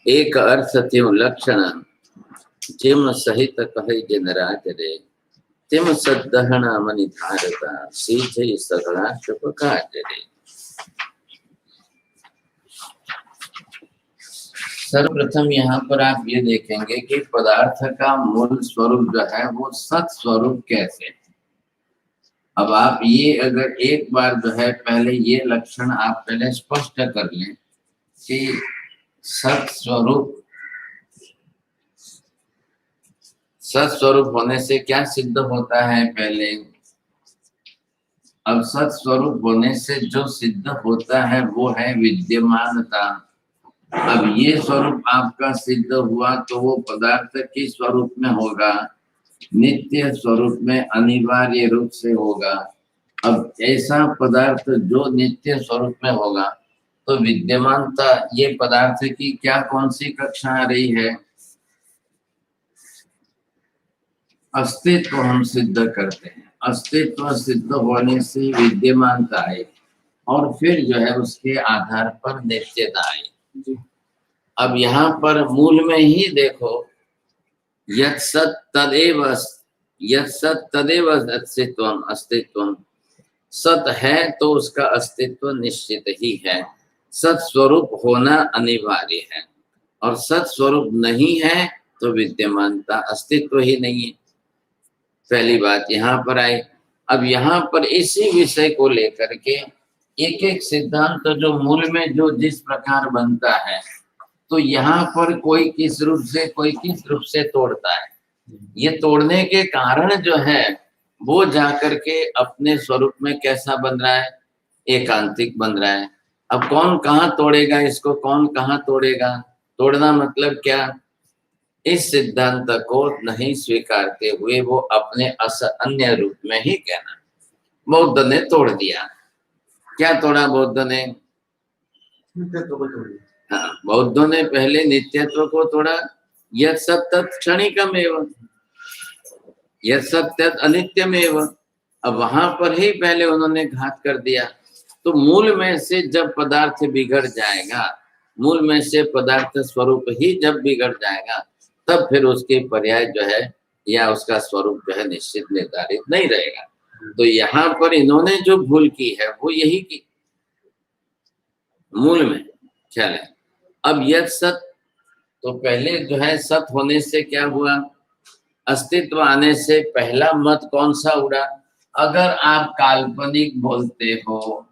एक अर्थ त्यों लक्षण जेम सहित कहे जनराज रे तेम सदहना मनि धारता सीधे सगला शुभ काज रे। सर्वप्रथम यहाँ पर आप ये देखेंगे कि पदार्थ का मूल स्वरूप जो है वो सत स्वरूप कैसे है। अब आप ये अगर एक बार जो है पहले ये लक्षण आप पहले स्पष्ट कर लें कि सत्स्वरूप होने से क्या सिद्ध होता है। पहले अब सत्स्वरूप होने से जो सिद्ध होता है वो है विद्यमानता। अब ये स्वरूप आपका सिद्ध हुआ तो वो पदार्थ किस स्वरूप में होगा, नित्य स्वरूप में अनिवार्य रूप से होगा। अब ऐसा पदार्थ जो नित्य स्वरूप में होगा तो विद्यमानता ये पदार्थ की क्या कौन सी कक्षा आ रही है, अस्तित्व हम सिद्ध करते हैं। अस्तित्व सिद्ध होने से विद्यमानता आए और फिर जो है उसके आधार पर नित्यता आए। अब यहाँ पर मूल में ही देखो यत् सत् तदेव अस्तित्वम अस्तित्वम, सत है तो उसका अस्तित्व निश्चित ही है। सत स्वरूप होना अनिवार्य है और सत स्वरूप नहीं है तो विद्यमानता अस्तित्व ही नहीं है। पहली बात यहाँ पर आई। अब यहाँ पर इसी विषय को लेकर के एक एक सिद्धांत जो मूल में जो जिस प्रकार बनता है तो यहाँ पर कोई किस रूप से तोड़ता है। ये तोड़ने के कारण जो है वो जाकर के अपने स्वरूप में कैसा बन रहा है, एकांतिक बन रहा है। अब कौन कहाँ तोड़ेगा इसको, कौन कहाँ तोड़ेगा। तोड़ना मतलब क्या, इस सिद्धांत को नहीं स्वीकारते हुए वो अपने अन्य रूप में ही कहना। बौद्ध ने तोड़ दिया। क्या तोड़ा बौद्ध ने, नित्यत्व को तोड़ दिया। हाँ, बौद्धों ने पहले नित्यत्व को तोड़ा। यह सत्य क्षणिकमेव, यह सत्य अनित्यमेव। अब वहां पर ही पहले उन्होंने घात कर दिया। तो मूल में से जब पदार्थ बिगड़ जाएगा, मूल में से पदार्थ स्वरूप ही जब बिगड़ जाएगा तब फिर उसके पर्याय जो है या उसका स्वरूप जो है निश्चित निर्धारित नहीं रहेगा। तो यहाँ पर इन्होंने जो भूल की है वो यही की, मूल में ख्याल है। अब यह सत, तो पहले जो है सत होने से क्या हुआ, अस्तित्व आने से पहला मत कौन सा उड़ा। अगर आप काल्पनिक बोलते हो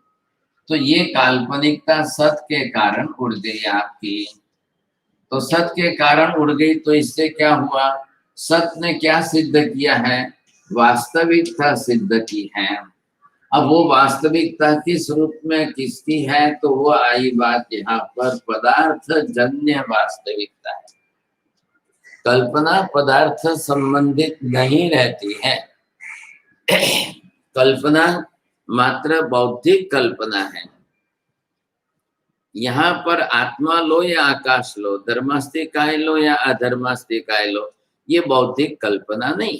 तो ये काल्पनिकता सत के कारण उड़ गई आपकी। तो सत के कारण उड़ गई तो इससे क्या हुआ, सत ने क्या सिद्ध किया है, वास्तविकता सिद्ध की है। अब वो वास्तविकता किस रूप में किसकी है, तो वो आई बात यहाँ पर पदार्थ जन्य वास्तविकता है। कल्पना पदार्थ संबंधित नहीं रहती है। कल्पना मात्र बौद्धिक कल्पना है। यहाँ पर आत्मा लो या आकाश लो, धर्मास्तिकाय लो या अधर्मास्तिकाय लो, ये बौद्धिक कल्पना नहीं,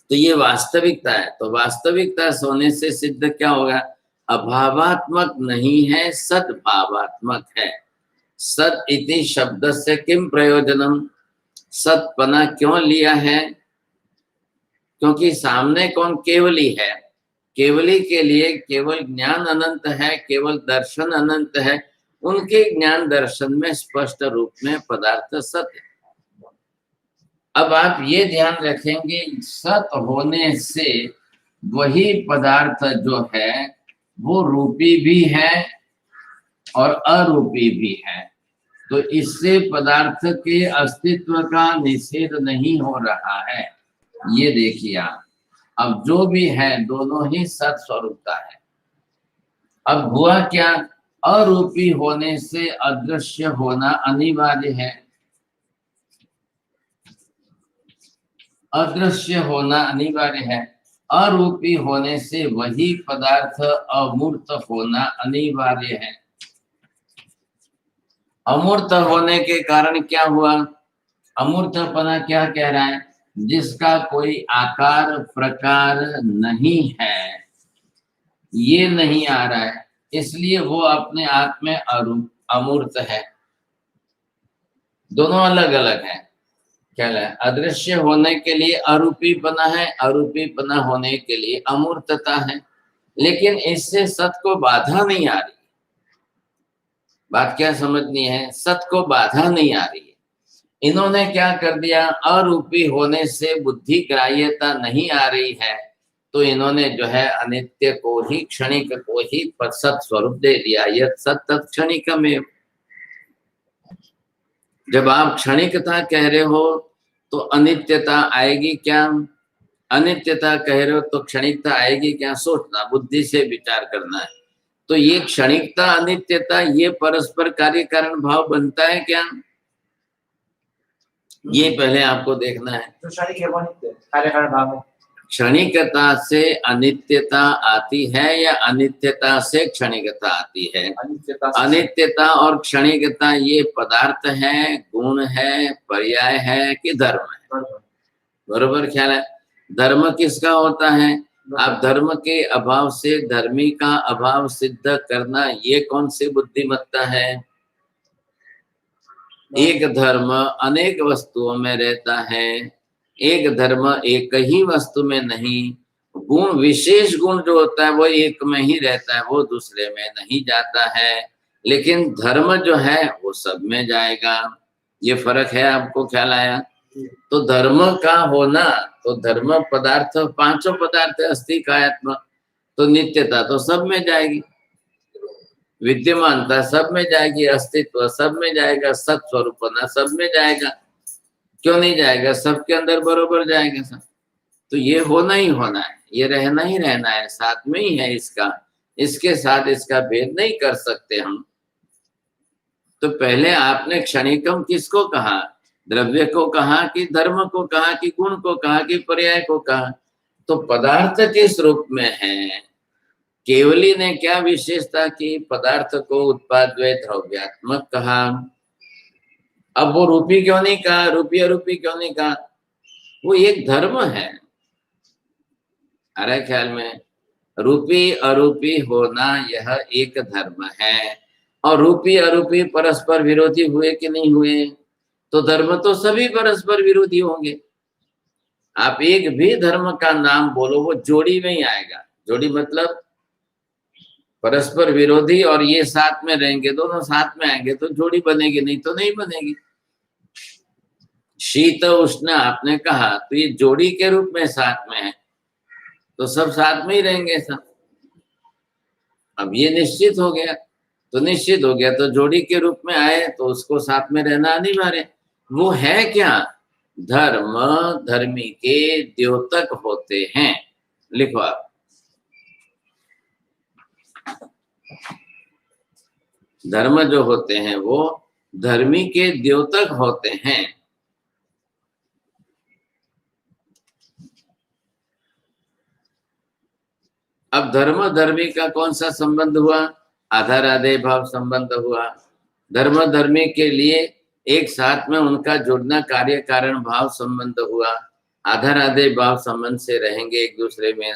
तो ये वास्तविकता है। तो वास्तविकता होने से सिद्ध क्या होगा, अभावात्मक नहीं है, सद्भावात्मक है। सत इति शब्द से किम प्रयोजनम, सतपना क्यों लिया है, क्योंकि सामने कौन, केवली है। केवली के लिए केवल ज्ञान अनंत है, केवल दर्शन अनंत है। उनके ज्ञान दर्शन में स्पष्ट रूप में पदार्थ सत है। अब आप ये ध्यान रखेंगे, सत होने से वही पदार्थ जो है वो रूपी भी है और अरूपी भी है। तो इससे पदार्थ के अस्तित्व का निषेध नहीं हो रहा है। ये देखिए आप, अब जो भी है दोनों ही सत स्वरूपता है। अब हुआ क्या, अरूपी होने से अदृश्य होना अनिवार्य है। अदृश्य होना अनिवार्य है। अरूपी होने से वही पदार्थ अमूर्त होना अनिवार्य है। अमूर्त होने के कारण क्या हुआ, अमूर्तपना क्या कह रहा है, जिसका कोई आकार प्रकार नहीं है, ये नहीं आ रहा है, इसलिए वो अपने आप में अमूर्त है। दोनों अलग अलग है। क्या है, अदृश्य होने के लिए अरूपीपना है, अरूपीपना होने के लिए अमूर्तता है, लेकिन इससे सत को बाधा नहीं आ रही। बात क्या समझनी है, सत को बाधा नहीं आ रही है। इन्होंने क्या कर दिया, अरूपी होने से बुद्धि ग्राह्यता नहीं आ रही है, तो इन्होंने जो है अनित्य को ही, क्षणिक को ही सत स्वरूप दे दिया। यह सत क्षणिक में, जब आप क्षणिकता कह रहे हो तो अनित्यता आएगी क्या? अनित्यता कह रहे हो तो क्षणिकता आएगी क्या? सोचना, बुद्धि से विचार करना है। तो ये क्षणिकता अनित्यता ये परस्पर कार्य कारण भाव बनता है क्या? ये पहले आपको देखना है। तो क्षणिक है वो नित्य कार्य कारण भाव है। क्षणिकता से अनित्यता आती है या अनित्यता से क्षणिकता आती है? अनित्यता और क्षणिकता ये पदार्थ है, गुण है, पर्याय है कि धर्म है? बरोबर ख्याल है। धर्म किसका होता है? आप धर्म के अभाव से धर्मी का अभाव सिद्ध करना, ये कौन सी बुद्धिमत्ता है? एक धर्म अनेक वस्तुओं में रहता है, एक धर्म एक ही वस्तु में नहीं। गुण, विशेष गुण जो होता है वो एक में ही रहता है, वो दूसरे में नहीं जाता है। लेकिन धर्म जो है वो सब में जाएगा। ये फर्क है, आपको ख्याल आया? तो धर्म का होना, तो धर्म पदार्थ, पांचों पदार्थ अस्थि कायात्म, तो नित्यता तो सब में जाएगी, विद्यमानता सब में जाएगी, अस्तित्व सब में जाएगा, सत स्वरूपना सब में जाएगा। क्यों नहीं जाएगा? सबके अंदर बरोबर जाएगा सब। तो ये होना ही होना है, ये रहना ही रहना है, साथ में ही है इसका, इसके साथ इसका भेद नहीं कर सकते हम। तो पहले आपने क्षणिकम किसको कहा? द्रव्य को कहा कि धर्म को कहा कि गुण को कहा कि पर्याय को कहा? तो पदार्थ किस रूप में है? केवली ने क्या विशेषता की? पदार्थ को उत्पाद्वय द्रव्यात्मक कहा। अब वो रूपी क्यों नहीं कहा, रूपी अरूपी क्यों नहीं कहा? वो एक धर्म है। अरे ख्याल में, रूपी अरूपी होना यह एक धर्म है। और रूपी अरूपी परस्पर विरोधी हुए कि नहीं हुए? तो धर्म तो सभी परस्पर विरोधी होंगे। आप एक भी धर्म का नाम बोलो वो जोड़ी में ही आएगा। जोड़ी मतलब परस्पर विरोधी और ये साथ में रहेंगे, दोनों साथ में आएंगे तो जोड़ी बनेगी, नहीं तो नहीं बनेगी। शीत उष्ण आपने कहा तो ये जोड़ी के रूप में साथ में है, तो सब साथ में ही रहेंगे सब। अब ये निश्चित हो गया, तो निश्चित हो गया तो जोड़ी के रूप में आए तो उसको साथ में रहना अनिवार्य। वो है क्या? धर्म धर्मी के द्योतक होते हैं। लिखो आप, धर्म जो होते हैं वो धर्मी के द्योतक होते हैं। अब धर्म धर्मी का कौन सा संबंध हुआ? आधार आधेय भाव संबंध हुआ। धर्म धर्मी के लिए एक साथ में उनका जुड़ना कार्य कारण भाव संबंध हुआ। आधार आधेय भाव संबंध से रहेंगे एक दूसरे में।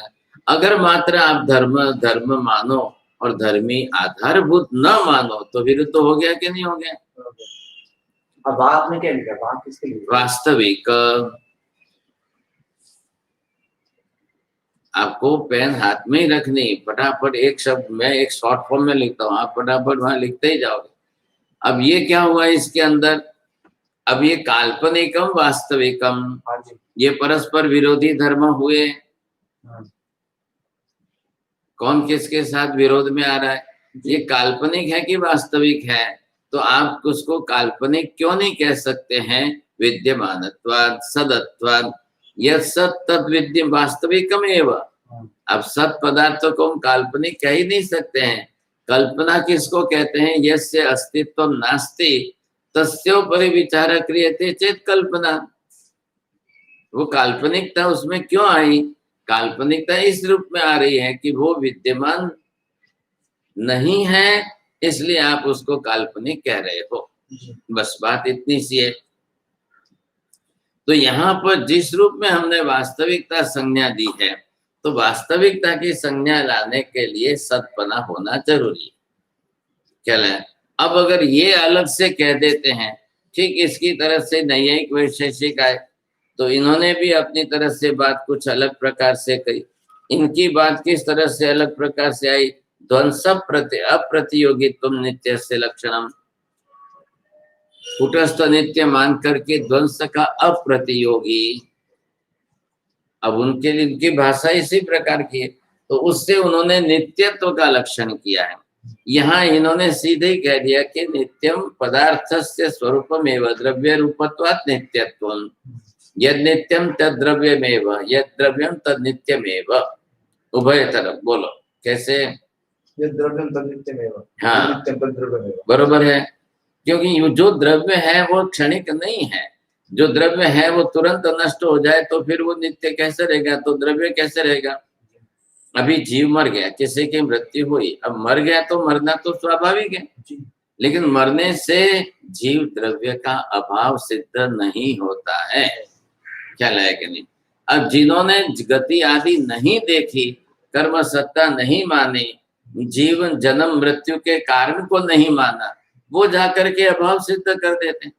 अगर मात्र आप धर्म धर्म मानो और धर्मी आधारभूत न मानो तो विरुद्ध हो गया कि नहीं हो गया? अब बात में क्या लिखा? बात किसके लिए? वास्तविक। आपको पेन हाथ में ही रखनी, फटाफट एक शब्द मैं एक शॉर्ट फॉर्म में लिखता हूँ, आप फटाफट वहां लिखते ही जाओगे। अब ये क्या हुआ इसके अंदर? अब ये काल्पनिकम वास्तविकम, ये परस्पर विरोधी धर्म हुए। कौन किसके साथ विरोध में आ रहा है? ये काल्पनिक है कि वास्तविक है? तो आप उसको काल्पनिक क्यों नहीं कह सकते हैं? विद्यमानत्वाद सदत्वाद, यह सत तद विद्य वास्तविकम एवं। अब सत पदार्थ को हम काल्पनिक कह ही नहीं सकते हैं। कल्पना किसको कहते हैं? यस्य अस्तित्व नास्ति तस्योपरि विचार क्रियते चेत कल्पना। वो काल्पनिकता उसमें क्यों आई? काल्पनिकता इस रूप में आ रही है कि वो विद्यमान नहीं है, इसलिए आप उसको काल्पनिक कह रहे हो। बस बात इतनी सी है। तो यहाँ पर जिस रूप में हमने वास्तविकता संज्ञा दी है, तो वास्तविकता की संज्ञा लाने के लिए सतपना होना जरूरी है। क्या है? अब अगर ये अलग से कह देते हैं ठीक इसकी तरह से नैयायिक वैशेषिक आए तो इन्होंने भी अपनी तरह से बात कुछ अलग प्रकार से कही। इनकी बात किस तरह से अलग प्रकार से आई, ध्वंस अप्रतियोगित्व नित्य से लक्षणम, कुटस्थ नित्य मान करके ध्वंस का अप्रतियोगी। अब उनके लिए इनकी भाषा इसी प्रकार की है, तो उससे उन्होंने नित्यत्व का लक्षण किया है। यहाँ इन्होंने सीधे ही कह दिया कि नित्यम पदार्थस्य स्वरूपमेव द्रव्य रूपत्वात् नित्यत्वम्, यद नित्यम तद द्रव्यमेव यद द्रव्यम तद नित्यमेव। उभय तरफ बोलो कैसे? यद द्रव्यम तद नित्यमेव, हाँ, यद नित्यम तद द्रव्यमेव। बरोबर है, क्योंकि जो द्रव्य है वो क्षणिक नहीं है। जो द्रव्य है वो तुरंत नष्ट हो जाए तो फिर वो नित्य कैसे रहेगा, तो द्रव्य कैसे रहेगा? अभी जीव मर गया, किसी की मृत्यु हुई, अब मर गया तो मरना तो स्वाभाविक है, लेकिन मरने से जीव द्रव्य का अभाव सिद्ध नहीं होता है। क्या है कि नहीं? अब जिन्होंने गति आदि नहीं देखी, कर्म सत्ता नहीं मानी, जीवन जन्म मृत्यु के कारण को नहीं माना, वो जाकर के अभाव सिद्ध कर देते हैं।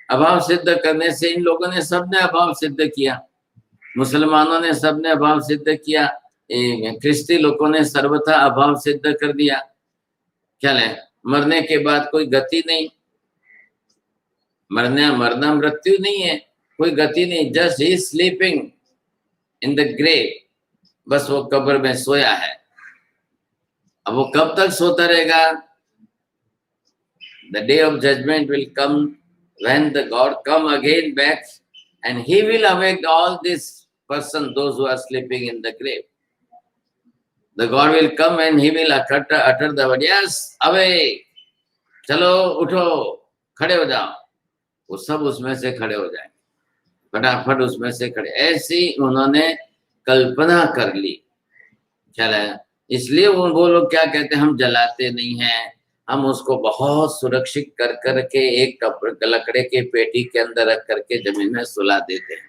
अभाव सिद्ध करने से इन लोगों ने सबने अभाव सिद्ध किया, मुसलमानों ने सबने अभाव सिद्ध किया, ख्रिस्ती लोगों ने सर्वथा अभाव सिद्ध कर दिया। क्या है? मरने के बाद कोई गति नहीं, मरना मृत्यु नहीं है, कोई गति नहीं, जस्ट ही स्लीपिंग इन द ग्रेव, बस वो कब्र में सोया है। अब वो कब तक सोता रहेगा? The day of judgment will come when the God come again back and he will awake all these person, those who are sleeping in the grave. The God will come and he will utter the word, yes, awake, चलो उठो, खड़े हो जाओ। वो सब उसमें से खड़े हो जाएंगे, फटाफट उसमें से खड़े। ऐसी उन्होंने कल्पना कर ली। चला, इसलिए वो लोग क्या कहते हैं, हम जलाते नहीं हैं, हम उसको बहुत सुरक्षित कर करके एक लकड़े के पेटी के अंदर रख करके जमीन में सुला देते हैं।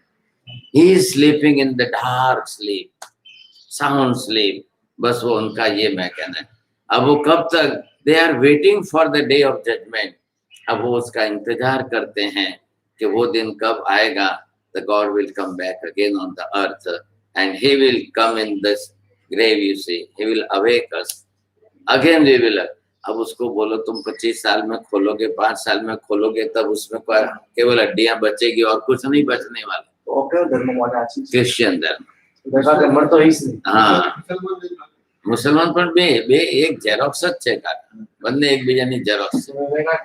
He is sleeping in the dark sleep, sound sleep, बस वो उनका ये मैं कहना है। अब वो कब तक? They are waiting for the day of judgment, अब वो उसका इंतजार करते हैं कि वो दिन कब आएगा। The God will come back again on the earth and he will come in this grave, you see, he will awake us again, we will। अब उसको बोलो तुम 25 साल में खोलोगे, 5 साल में खोलोगे, तब उसमें केवल हड्डियां बचेगी और कुछ नहीं बचने वाला। क्रिश्चियन धर्म, हाँ, मुसलमान पर बे एक जेरोक्स है का बंदे एक बीजानी जेरोक्स,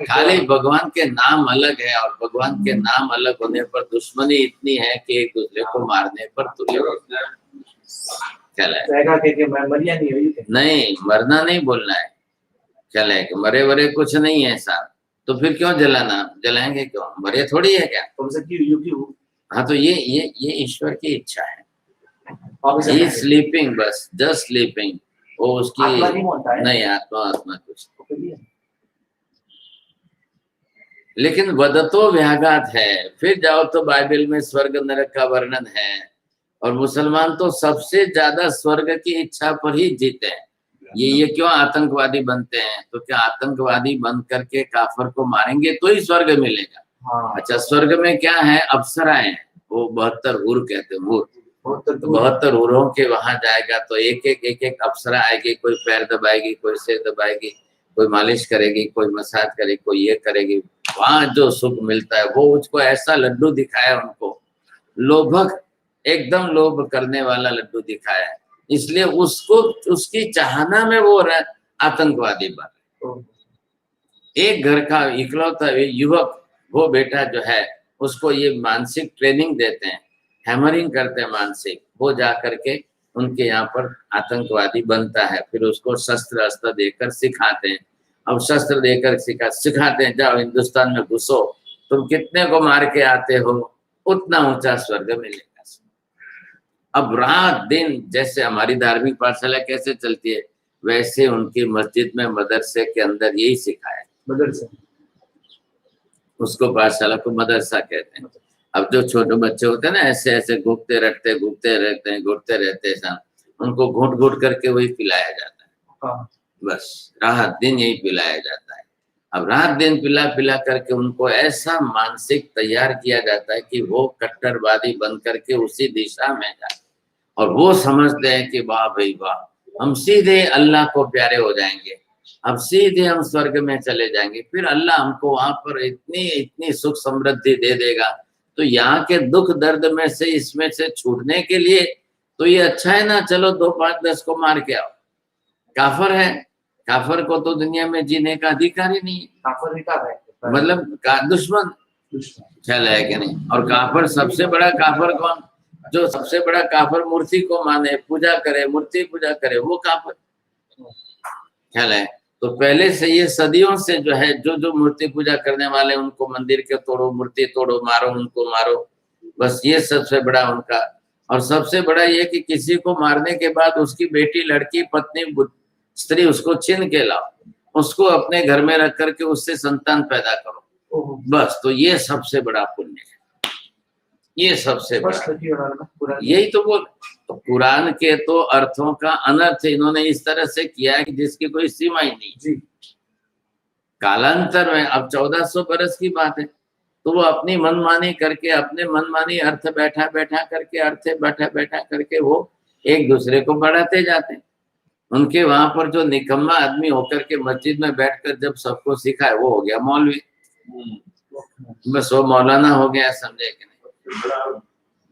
खाली भगवान के नाम अलग है और भगवान के नाम अलग होने पर दुश्मनी इतनी है कि एक दूसरे को मारने पर तुले होते हैं। क्या नहीं, मरना नहीं बोलना है। क्या है? मरे वरे कुछ नहीं है साहब, तो फिर क्यों जलाना? जलाएंगे क्यों? मरे थोड़ी है क्या? हाँ, तो ये ईश्वर की इच्छा है। He is sleeping, बस जस्ट स्लीपिंग, वो उसकी नहीं आत्मा कुछ। लेकिन वदतो व्याघात है। फिर जाओ तो बाइबल में स्वर्ग नरक का वर्णन है, और मुसलमान तो सबसे ज्यादा स्वर्ग की इच्छा पर ही जीते हैं। ये क्यों आतंकवादी बनते हैं? तो क्या आतंकवादी बन करके काफर को मारेंगे तो ही स्वर्ग मिलेगा? हाँ। अच्छा, स्वर्ग में क्या है? अप्सराएं, वो 72 हूर कहते हैं, हूर, 72 हूरों के वहां जाएगा तो एक एक अप्सरा आएगी, कोई पैर दबाएगी, कोई सिर दबाएगी, कोई मालिश करेगी, कोई मसाज करेगी, कोई ये करेगी। वहां जो सुख मिलता है वो उसको ऐसा लड्डू दिखाया, उनको लोभक, एकदम लोभ करने वाला लड्डू दिखाया है, इसलिए उसको उसकी चाहना में वो आतंकवादी बन। एक घर का इकलौता युवक, वो बेटा जो है उसको ये मानसिक ट्रेनिंग देते हैं, हैमरिंग करते हैं मानसिक, वो जा करके उनके यहाँ पर आतंकवादी बनता है। फिर उसको शस्त्र अस्त्र देकर सिखाते हैं। अब शस्त्र देकर सिखाते हैं, जाओ हिंदुस्तान में घुसो, तुम कितने को मार के आते हो उतना ऊंचा स्वर्ग मिलेगा। अब रात दिन जैसे हमारी धार्मिक पाठशाला कैसे चलती है, वैसे उनकी मस्जिद में मदरसे के अंदर यही सिखाया। मदरसा, उसको पाठशाला को मदरसा कहते हैं। अब जो छोटे बच्चे होते हैं ना, ऐसे ऐसे घूमते रहते हैं, उनको घूट करके वही पिलाया जाता है। बस रात दिन यही पिलाया जाता है। अब रात दिन पिला पिला करके उनको ऐसा मानसिक तैयार किया जाता है कि वो कट्टरवादी बन करके उसी दिशा में जाए और वो समझते हैं कि वाह भाई वाह, हम सीधे अल्लाह को प्यारे हो जाएंगे, अब सीधे हम स्वर्ग में चले जाएंगे, फिर अल्लाह हमको वहां पर इतनी इतनी सुख समृद्धि दे देगा। तो यहाँ के दुख दर्द में से इसमें से छूटने के लिए तो ये अच्छा है ना, चलो 2 5 10 को मार के आओ। काफर है, काफर को तो दुनिया में जीने का अधिकार ही नहीं है, काफर भी का है, मतलब का दुश्मन ख्याल है कि नहीं। और काफर सबसे बड़ा काफर कौन, जो सबसे बड़ा काफर मूर्ति को माने, पूजा करे, मूर्ति पूजा करे, वो काफर ख्याल है। तो पहले से ये सदियों से जो है, जो जो मूर्ति पूजा करने वाले उनको मंदिर के तोड़ो, मूर्ति तोड़ो, मारो, उनको मारो, बस ये सबसे बड़ा उनका। और सबसे बड़ा ये कि किसी को मारने के बाद उसकी बेटी, लड़की, पत्नी, स्त्री उसको छीन के लाओ, उसको अपने घर में रख करके उससे संतान पैदा करो, बस। तो ये सबसे बड़ा पुण्य है, ये सबसे बड़ा, यही तो बोल। तो कुरान के तो अर्थों का अनर्थ इन्होंने इस तरह से किया है कि जिसकी कोई सीमा ही नहीं। कालांतर में अब 1400 बरस की बात है, तो वो अपनी मनमानी करके, अपने मनमानी अर्थ बैठा बैठा करके वो एक दूसरे को बढ़ाते जाते हैं। उनके वहां पर जो निकम्मा आदमी होकर के मस्जिद में बैठकर जब सबको सिखाए, वो हो गया मौलवी, बस वो मौलाना हो गया, समझे कि नहीं।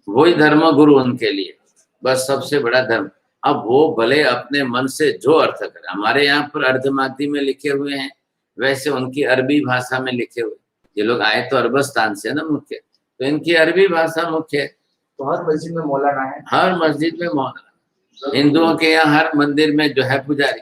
वही धर्म गुरु उनके लिए, बस सबसे बड़ा धर्म। अब वो भले अपने मन से जो अर्थ करे, हमारे यहाँ पर अर्धमागधी में लिखे हुए हैं, वैसे उनकी अरबी भाषा में लिखे हुए। ये लोग आए तो अरबस्तान से ना मुख्य, तो इनकी अरबी भाषा मुख्य है। तो हर मस्जिद में मौलाना है, हर मस्जिद में मौलाना। हिंदुओं के यहाँ हर मंदिर में जो है पुजारी,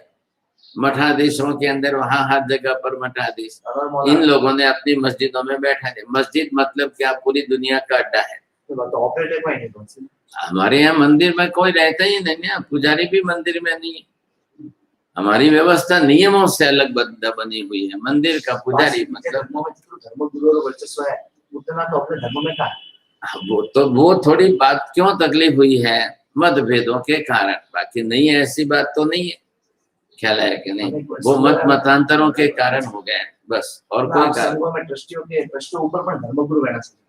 मठाधीशों के अंदर वहाँ हर जगह पर मठाधीश। इन लोगों ने अपनी मस्जिदों में बैठा है। मस्जिद मतलब क्या, पूरी दुनिया का अड्डा है। तो ऑपरेटिव में नहीं, हमारे यहाँ मंदिर में कोई रहता ही नहीं है, पुजारी भी मंदिर में नहीं है। हमारी व्यवस्था नियमों से अलग बनी हुई है। मंदिर का पुजारी मतलब धर्मगुरु का वर्चस्व है, उतना तो अपने धर्म में था। वो थोड़ी बात क्यों तकलीफ हुई है, मतभेदों के कारण, बाकी नहीं है, ऐसी बात तो नहीं है, ख्याल है कि नहीं। वो मतांतरों के कारण हो गए बस, और कोई कारण। ट्रस्टियों के ऊपर पर धर्मगुरु रहना चाहिए,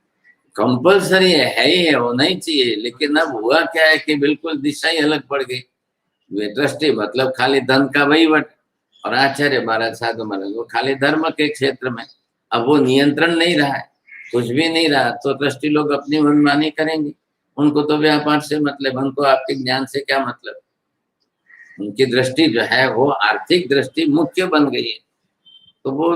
कंपल्सरी है ही है, होना ही चाहिए। लेकिन अब हुआ क्या है कि बिल्कुल दिशा ही अलग पड़ गई। वे ट्रस्टी मतलब खाली धन का वहीवट, और आचार्य महाराज, साधु महाराज, वो खाली धर्म के क्षेत्र में। अब वो नियंत्रण नहीं रहा है, कुछ भी नहीं रहा, तो ट्रस्टी लोग अपनी मनमानी करेंगे। उनको तो व्यापार से मतलब, उनको आपके ज्ञान से क्या मतलब। उनकी दृष्टि जो है वो आर्थिक दृष्टि मुख्य बन गई है। तो वो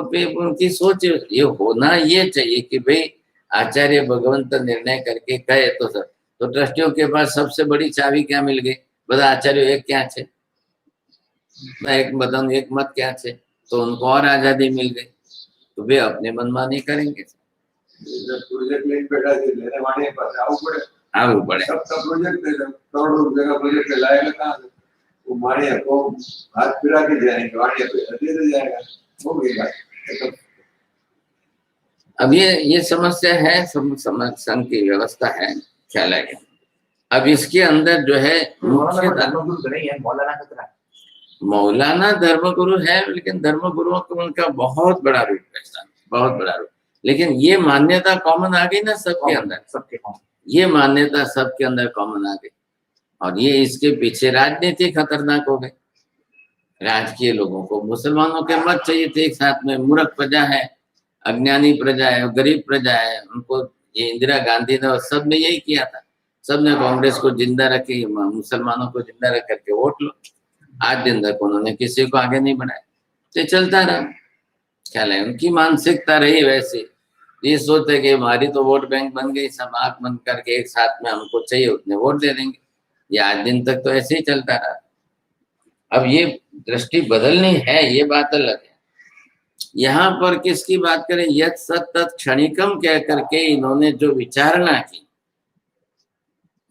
उनकी सोच ये होना ये चाहिए कि भाई आचार्य भगवंत निर्णय करके कहे तो सर। तो ट्रस्टियों के पास सबसे बड़ी चाबी क्या मिल गई, बता आचार्य एक क्या छे, एक बदन एक मत क्या छे, तो उनको और आजादी मिल गई, तो वे अपने मनमानी करेंगे। आगे बढ़े, करोड़ों रुपए का प्रोजेक्ट लाएगा कहाँ से, वो माड़िया को हाथ फिरा के जाएंगे, माड़िया पे दे जाएगा, हो गया। अब ये समस्या है, संघ की व्यवस्था है, ख्याल है। अब इसके अंदर जो है मौलाना धर्मगुरु है, लेकिन धर्मगुरुओं को उनका बहुत बड़ा रूप है, बहुत बड़ा रूप। लेकिन ये मान्यता कॉमन आ गई ना सबके अंदर, ये मान्यता सबके अंदर कॉमन आ गई, और ये इसके पीछे राजनीति खतरनाक हो गई। राजकीय लोगों को मुसलमानों के मत चाहिए थे एक साथ में, मूर्ख प्रजा है, अज्ञानी प्रजा है, गरीब प्रजा है, उनको ये इंदिरा गांधी ने और सब ने यही किया था। सब ने कांग्रेस को जिंदा रखी, मुसलमानों को जिंदा रख करके वोट लो। आज दिन तक उन्होंने किसी को आगे नहीं बढ़ाया, तो चलता रहा। ख्याल है उनकी मानसिकता रही वैसे, ये सोचते कि हमारी तो वोट बैंक बन गई, सब आंख बंद करके एक साथ में हमको चाहिए उतने वोट दे देंगे। ये आज दिन तक तो ऐसे ही चलता रहा। अब ये दृष्टि बदलनी है, ये बात अलग है। यहाँ पर किसकी बात करें, यत् सत् तत् क्षणिकम कह करके इन्होंने जो विचारणा की,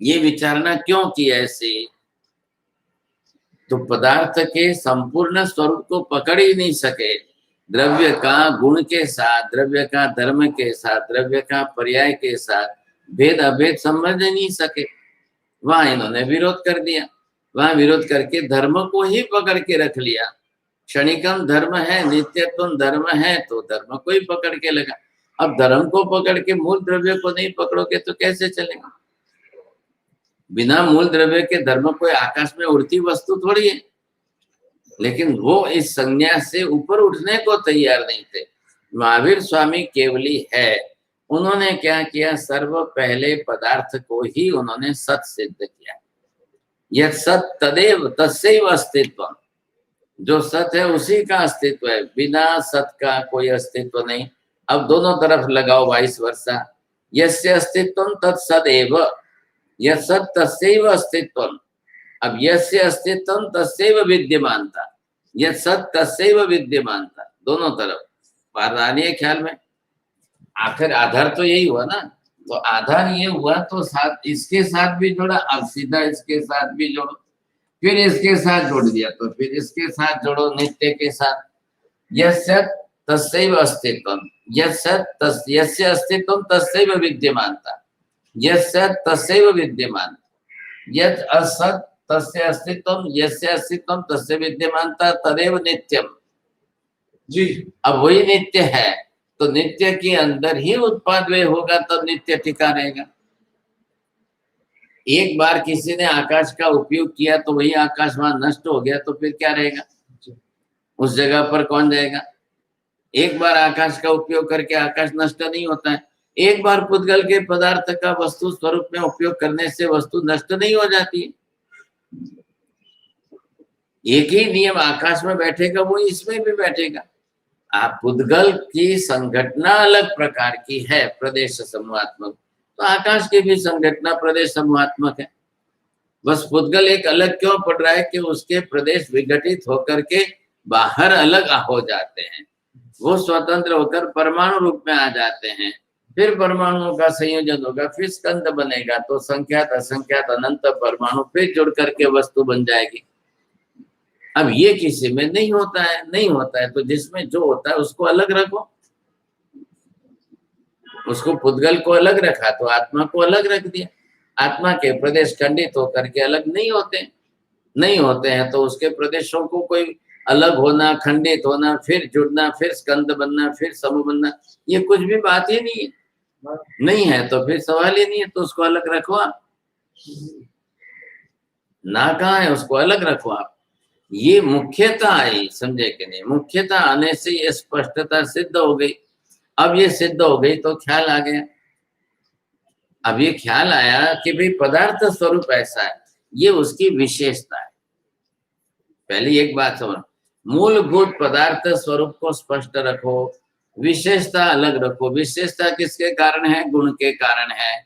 ये विचारणा क्यों की ऐसे, तो पदार्थ के संपूर्ण स्वरूप को पकड़ ही नहीं सके। द्रव्य का गुण के साथ, द्रव्य का धर्म के साथ, द्रव्य का पर्याय के साथ भेद अभेद समझ नहीं सके। वहां इन्होंने विरोध कर दिया, वहां विरोध करके धर्म को ही पकड़ के रख लिया। क्षणिकम धर्म है, नित्यत्व धर्म है, तो धर्म को ही पकड़ के लगा। अब धर्म को पकड़ के मूल द्रव्य को नहीं पकड़ोगे तो कैसे चलेगा? बिना मूल द्रव्य के धर्म कोई आकाश में उड़ती वस्तु थोड़ी है। लेकिन वो इस संज्ञा से ऊपर उठने को तैयार नहीं थे। महावीर स्वामी केवली है, उन्होंने क्या किया, सर्व पहले पदार्थ को ही उन्होंने सत सिद्ध किया। यह सत तदेव तस्यैव अस्तित्व, जो सत है उसी का अस्तित्व है, बिना सत का कोई अस्तित्व नहीं। अब दोनों तरफ लगाओ 22 वर्षा, यस्य अस्तित्वं तत्सदेव, यह सत तस्यैव अस्तित्वम्। अब यस्य अस्तित्वं तस्यैव विद्यमानता, यह सत तस्यैव विद्यमानता, दोनों तरफ बात आ रही है ख्याल में। आखिर आधार तो यही हुआ ना, तो आधार ये हुआ तो साथ इसके साथ भी जोड़ा, अब सीधा इसके साथ भी जोड़ो, फिर इसके साथ जोड़ दिया तो फिर इसके साथ जोड़ो नित्य के साथ। यस्य तस्यैव अस्तित्वम्, यस्य अस्तित्वं तस्यैव विद्यमानता, यस्य तस्यैव विद्यमान, यत् असत् तस्य अस्तित्वं, यस्य अस्तित्वं तस्य विद्यमानता, तदेव नित्यम। जी अब वही नित्य है, तो नित्य के अंदर ही उत्पाद व्यय होगा तब नित्य टिका रहेगा। एक बार किसी ने आकाश का उपयोग किया तो वही आकाश वहां नष्ट हो गया तो फिर क्या रहेगा? उस जगह पर कौन जाएगा? एक बार आकाश का उपयोग करके आकाश नष्ट नहीं होता है। एक बार पुद्गल के पदार्थ का वस्तु स्वरूप में उपयोग करने से वस्तु नष्ट नहीं हो जाती है। एक ही नियम आकाश में बैठेगा वो इसमें भी बैठेगा। आप पुद्गल की संघटना अलग प्रकार की है, प्रदेश समूहात्मक, तो आकाश की भी संघटना प्रदेश समूहात्मक है। बस पुद्गल एक अलग क्यों पड़ रहा है कि उसके प्रदेश विघटित होकर के बाहर अलग हो जाते हैं, वो स्वतंत्र होकर परमाणु रूप में आ जाते हैं। फिर परमाणुओं का संयोजन होगा, फिर स्कंद बनेगा, तो संख्यात असंख्यात अनंत परमाणु फिर जुड़ करके वस्तु बन जाएगी। अब ये किसी में नहीं होता है, नहीं होता है तो जिसमें जो होता है उसको अलग रखो। उसको पुद्गल को अलग रखा तो आत्मा को अलग रख दिया। आत्मा के प्रदेश खंडित होकर के अलग नहीं होते हैं तो उसके प्रदेशों को कोई अलग होना, खंडित होना, फिर जुड़ना, फिर स्कंद बनना, फिर समूह बनना, ये कुछ भी बात ही नहीं है। नहीं है तो फिर सवाल ही नहीं है, तो उसको अलग रखो आप। ना कहाँ है उसको अलग रखो आप। ये मुख्यता आई, समझे कि नहीं? मुख्यता आने से ये स्पष्टता सिद्ध हो गई। अब ये सिद्ध हो गई तो ख्याल आ गया। अब ये ख्याल आया कि भाई पदार्थ स्वरूप ऐसा है, ये उसकी विशेषता है। पहली एक बात समझ, मूलभूत पदार्थ स्वरूप को स्पष्ट रखो, विशेषता अलग रखो। विशेषता किसके कारण है? गुण के कारण है।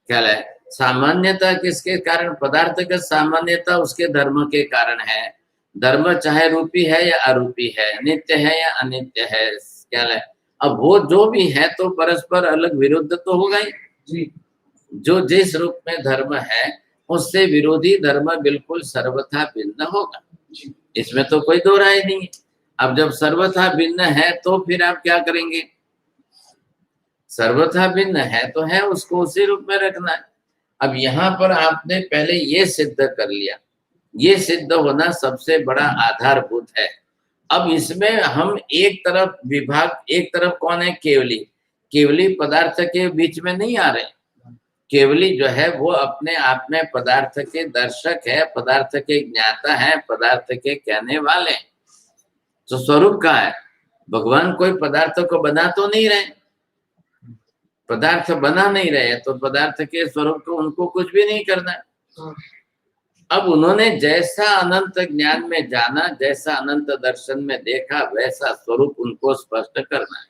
ख्याल है? सामान्यता किसके कारण? पदार्थ का सामान्यता उसके धर्म के कारण है। धर्म चाहे रूपी है या अरूपी है, नित्य है या अनित्य है। क्या है? अब वो जो भी है तो परस्पर अलग विरुद्ध तो होगा ही जी। जो जिस रूप में धर्म है उससे विरोधी धर्म बिल्कुल सर्वथा भिन्न होगा, इसमें तो कोई दो राय नहीं है। अब जब सर्वथा भिन्न है तो फिर आप क्या करेंगे? सर्वथा भिन्न है तो है, उसको उसी रूप में रखना है। अब यहाँ पर आपने पहले ये सिद्ध कर लिया, ये सिद्ध होना सबसे बड़ा आधारभूत है। अब इसमें हम एक तरफ विभाग, एक तरफ कौन है? केवली। केवली पदार्थ के बीच में नहीं आ रहे। केवली जो है वो अपने आप में पदार्थ के दर्शक है, पदार्थ के ज्ञाता है, पदार्थ के कहने वाले। तो स्वरूप का है। भगवान कोई पदार्थ को बना तो नहीं रहे, पदार्थ बना नहीं रहे, तो पदार्थ के स्वरूप को उनको कुछ भी नहीं करना है। अब उन्होंने जैसा अनंत ज्ञान में जाना, जैसा अनंत दर्शन में देखा, वैसा स्वरूप उनको स्पष्ट करना है।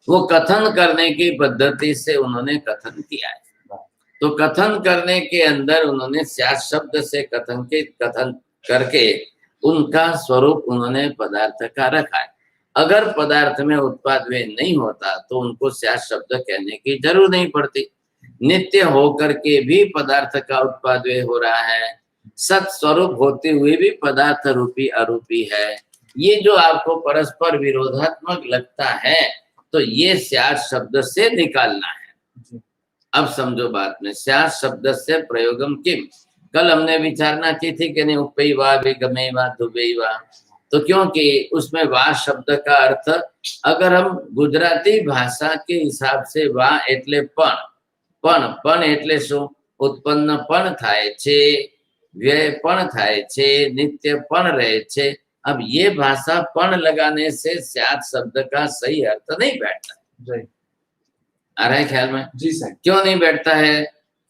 वो कथन करने की पद्धति से उन्होंने कथन किया है। तो कथन करने के अंदर उन्होंने स्यात् शब्द से कथन करके उनका स्वरूप उन्होंने पदार्थ का रखा है। अगर पदार्थ में उत्पाद वे नहीं होता तो उनको स्यात् शब्द कहने की जरूर नहीं पड़ती। नित्य होकर के भी पदार्थ का उत्पाद वे हो रहा है, सत स्वरूप होते हुए भी पदार्थ रूपी अरूपी है। ये जो आपको परस्पर विरोधात्मक लगता है तो ये स्यात् शब्द से निकालना है। अब समझो बात में, स्यात् शब्द से प्रयोगम किम, कल हमने विचारना की थी कि नहीं, उपैवा विगमैवा दुबैवा, तो क्योंकि उसमें वा शब्द का अर्थ अगर हम गुजराती भाषा के हिसाब से वा એટલે પણ એટલે શું, उत्पन्न પણ થાય છે, व्यय પણ થાય છે, नित्य પણ रहे છે। अब ये भाषा पण लगाने से स्यात् शब्द का सही अर्थ नहीं बैठता। जी आ रहा है ख्याल में? जी सर। क्यों नहीं बैठता है?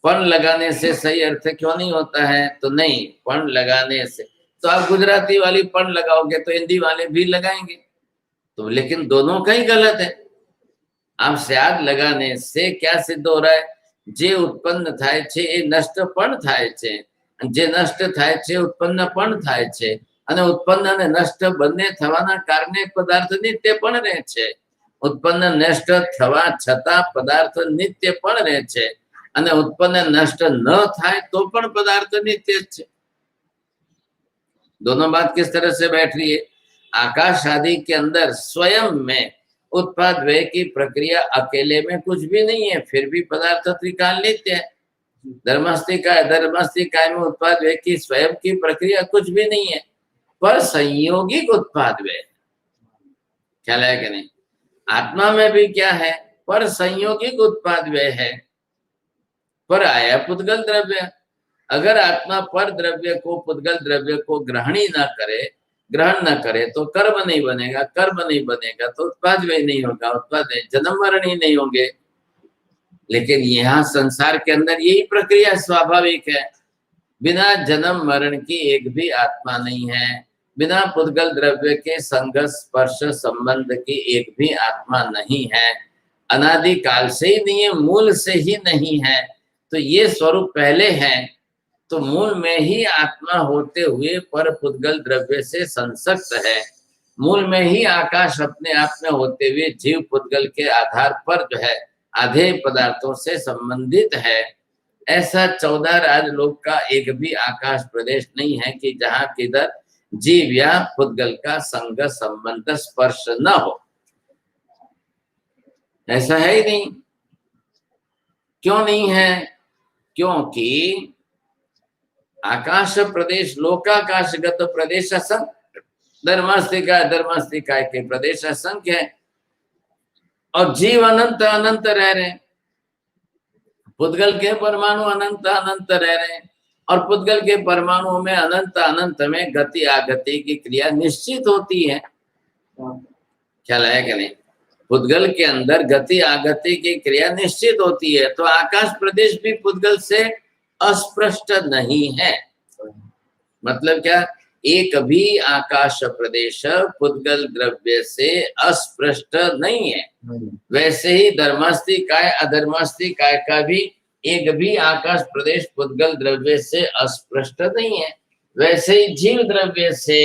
पण लगाने से सही अर्थ क्यों नहीं होता है? तो नहीं, पण लगाने से तो आप गुजराती वाली पण लगाओगे तो हिंदी वाले भी लगाएंगे, तो लेकिन दोनों का ही गलत है। आप स्याद लगाने से क्या सिद्ध हो रहा है? जे उत्पन्न થાય છે એ નષ્ટ પણ થાય છે, જે નષ્ટ થાય છે ઉત્પન્ન પણ થાય છે, અને ઉત્પન્ન અને નષ્ટ બંને થવાના કારણે પદાર્થ નિત્ય પણ રહે છે। ઉત્પન્ન નષ્ટ થવા છતાં પદાર્થ નિત્ય પણ રહે છે, અને ઉત્પન્ન નષ્ટ ન થાય તો પણ પદાર્થ નિત્ય જ છે। दोनों बात किस तरह से बैठ रही है? आकाश आदि के अंदर स्वयं में उत्पाद व्यय की प्रक्रिया अकेले में कुछ भी नहीं है, फिर भी पदार्थ त्रिकाल नित्य है। धर्मस्थिकाय में उत्पाद व्यय की स्वयं की प्रक्रिया कुछ भी नहीं है, पर संयोगिक उत्पाद व्यय। ख्याल है कि नहीं? आत्मा में भी क्या है? पर संयोगिक उत्पाद व्यय है, पर आया पुद्गल द्रव्य। अगर आत्मा पर द्रव्य को, पुद्गल द्रव्य को ग्रहण न करे तो कर्म नहीं बनेगा, कर्म नहीं बनेगा तो उत्पाद व्यय नहीं होगा, उत्पाद जन्म मरण ही नहीं होंगे। लेकिन यहाँ संसार के अंदर यही प्रक्रिया स्वाभाविक है। बिना जन्म मरण की एक भी आत्मा नहीं है, बिना पुद्गल द्रव्य के संग स्पर्श संबंध की एक भी आत्मा नहीं है, अनादि काल से ही नहीं है, मूल से ही नहीं है। तो ये स्वरूप पहले है, तो मूल में ही आत्मा होते हुए पर पुद्गल द्रव्य से संसक्त है। मूल में ही आकाश अपने आप में होते हुए जीव पुद्गल के आधार पर जो है आधे पदार्थों से संबंधित है। ऐसा 14 राजलोक का एक भी आकाश प्रदेश नहीं है कि जहां किधर जीव या पुद्गल का संग संबंध स्पर्श न हो। ऐसा है ही नहीं। क्यों नहीं है? क्योंकि आकाश प्रदेश लोकाकाशगत प्रदेश असंख्य, धर्मास्तिकाय के प्रदेश असंख्य है, और जीव अनंत अनंत रह रहे हैं। पुद्गल के परमाणु अनंत अनंत रह रहे हैं, और पुद्गल के परमाणु में अनंत अनंत में गति आगति की क्रिया निश्चित होती है। ख्याल है कि नहीं? पुद्गल के अंदर गति आगति की क्रिया निश्चित होती है, तो आकाश प्रदेश भी पुद्गल से अस्पृष्ट नहीं है। मतलब क्या? एक भी आकाश प्रदेश पुद्गल द्रव्य से अस्पृष्ट नहीं है। वैसे ही धर्मास्तिकाय अधर्मास्तिकाय का भी एक भी आकाश प्रदेश पुद्गल द्रव्य से अस्पृष्ट नहीं है। वैसे ही जीव द्रव्य से,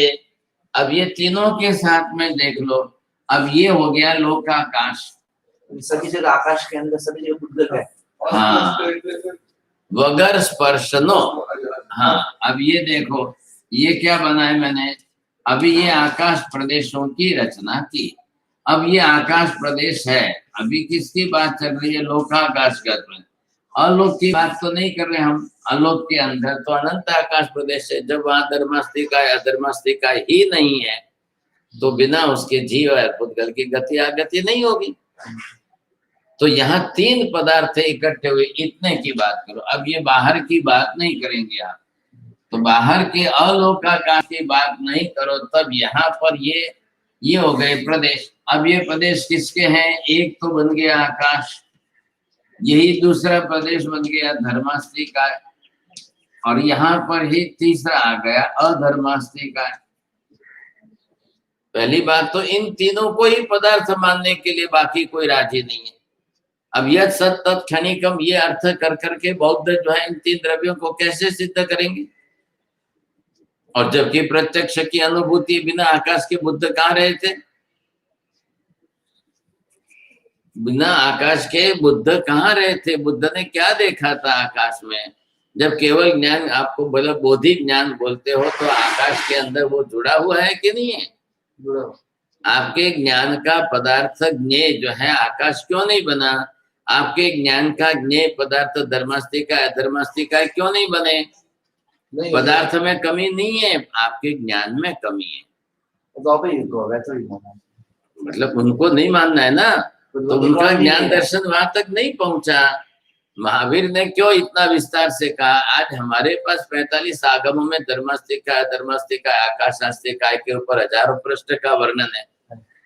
अब ये तीनों के साथ में देख लो, अब ये हो गया लोकाकाश। सभी जगह आकाश के अंदर सभी जगह पुद्गल है। हाँ, वगर स्पर्शनो। हाँ, अब ये देखो, ये क्या बना है मैंने? अभी ये आकाश प्रदेशों की रचना की। अब ये आकाश प्रदेश है, अभी किसकी बात चल रही है? लोकाकाशगत में। अलोक की बात तो नहीं कर रहे हम। अलोक के अंदर तो अनंत आकाश प्रदेश है। जब वहां धर्मास्तिकाय अधर्मास्तिकाय ही नहीं है, तो बिना उसके जीव और पुद्गल की गति आगति नहीं होगी। तो यहाँ 3 पदार्थ इकट्ठे हुए, इतने की बात करो। अब ये बाहर की बात नहीं करेंगे आप, तो बाहर के अलोकाकाश की बात नहीं करो, तब यहाँ पर ये हो गए प्रदेश। अब ये प्रदेश किसके हैं? एक तो बन गया आकाश, यही दूसरा प्रदेश बन गया धर्मास्तिकाय, और यहाँ पर ही तीसरा आ गया अधर्मास्तिकाय। पहली बात तो इन तीनों को ही पदार्थ मानने के लिए बाकी कोई राजी नहीं है। अब यह सत तत् क्षणिकम ये अर्थ कर करके बौद्ध जो है इन 3 द्रव्यों को कैसे सिद्ध करेंगे? और जबकि प्रत्यक्ष की अनुभूति बिना आकाश के बुद्ध कहाँ रहे थे? बिना आकाश के बुद्ध कहाँ रहे थे? बुद्ध ने क्या देखा था आकाश में? जब केवल ज्ञान आपको बोला, बोधि ज्ञान बोलते हो, तो आकाश के अंदर वो जुड़ा हुआ है कि नहीं है? जुड़ा। आपके ज्ञान का पदार्थ ज्ञेय जो है आकाश क्यों नहीं बना? आपके ज्ञान का ज्ञेय पदार्थ धर्मास्तिकाय अधर्मास्तिकाय क्यों नहीं बने? नहीं पदार्थ में कमी नहीं है, आपके ज्ञान में कमी है। तो अभी इनको वैसे ही माना, मतलब उनको नहीं मानना है ना, वो तो उनका दिखावा नहीं ज्ञान है। दर्शन वहां तक नहीं पहुंचा। महावीर ने क्यों इतना विस्तार से कहा? आज हमारे पास 45 आगमों में धर्मास्तिका आकाशास्तिका के ऊपर हजारों पृष्ठ का वर्णन है,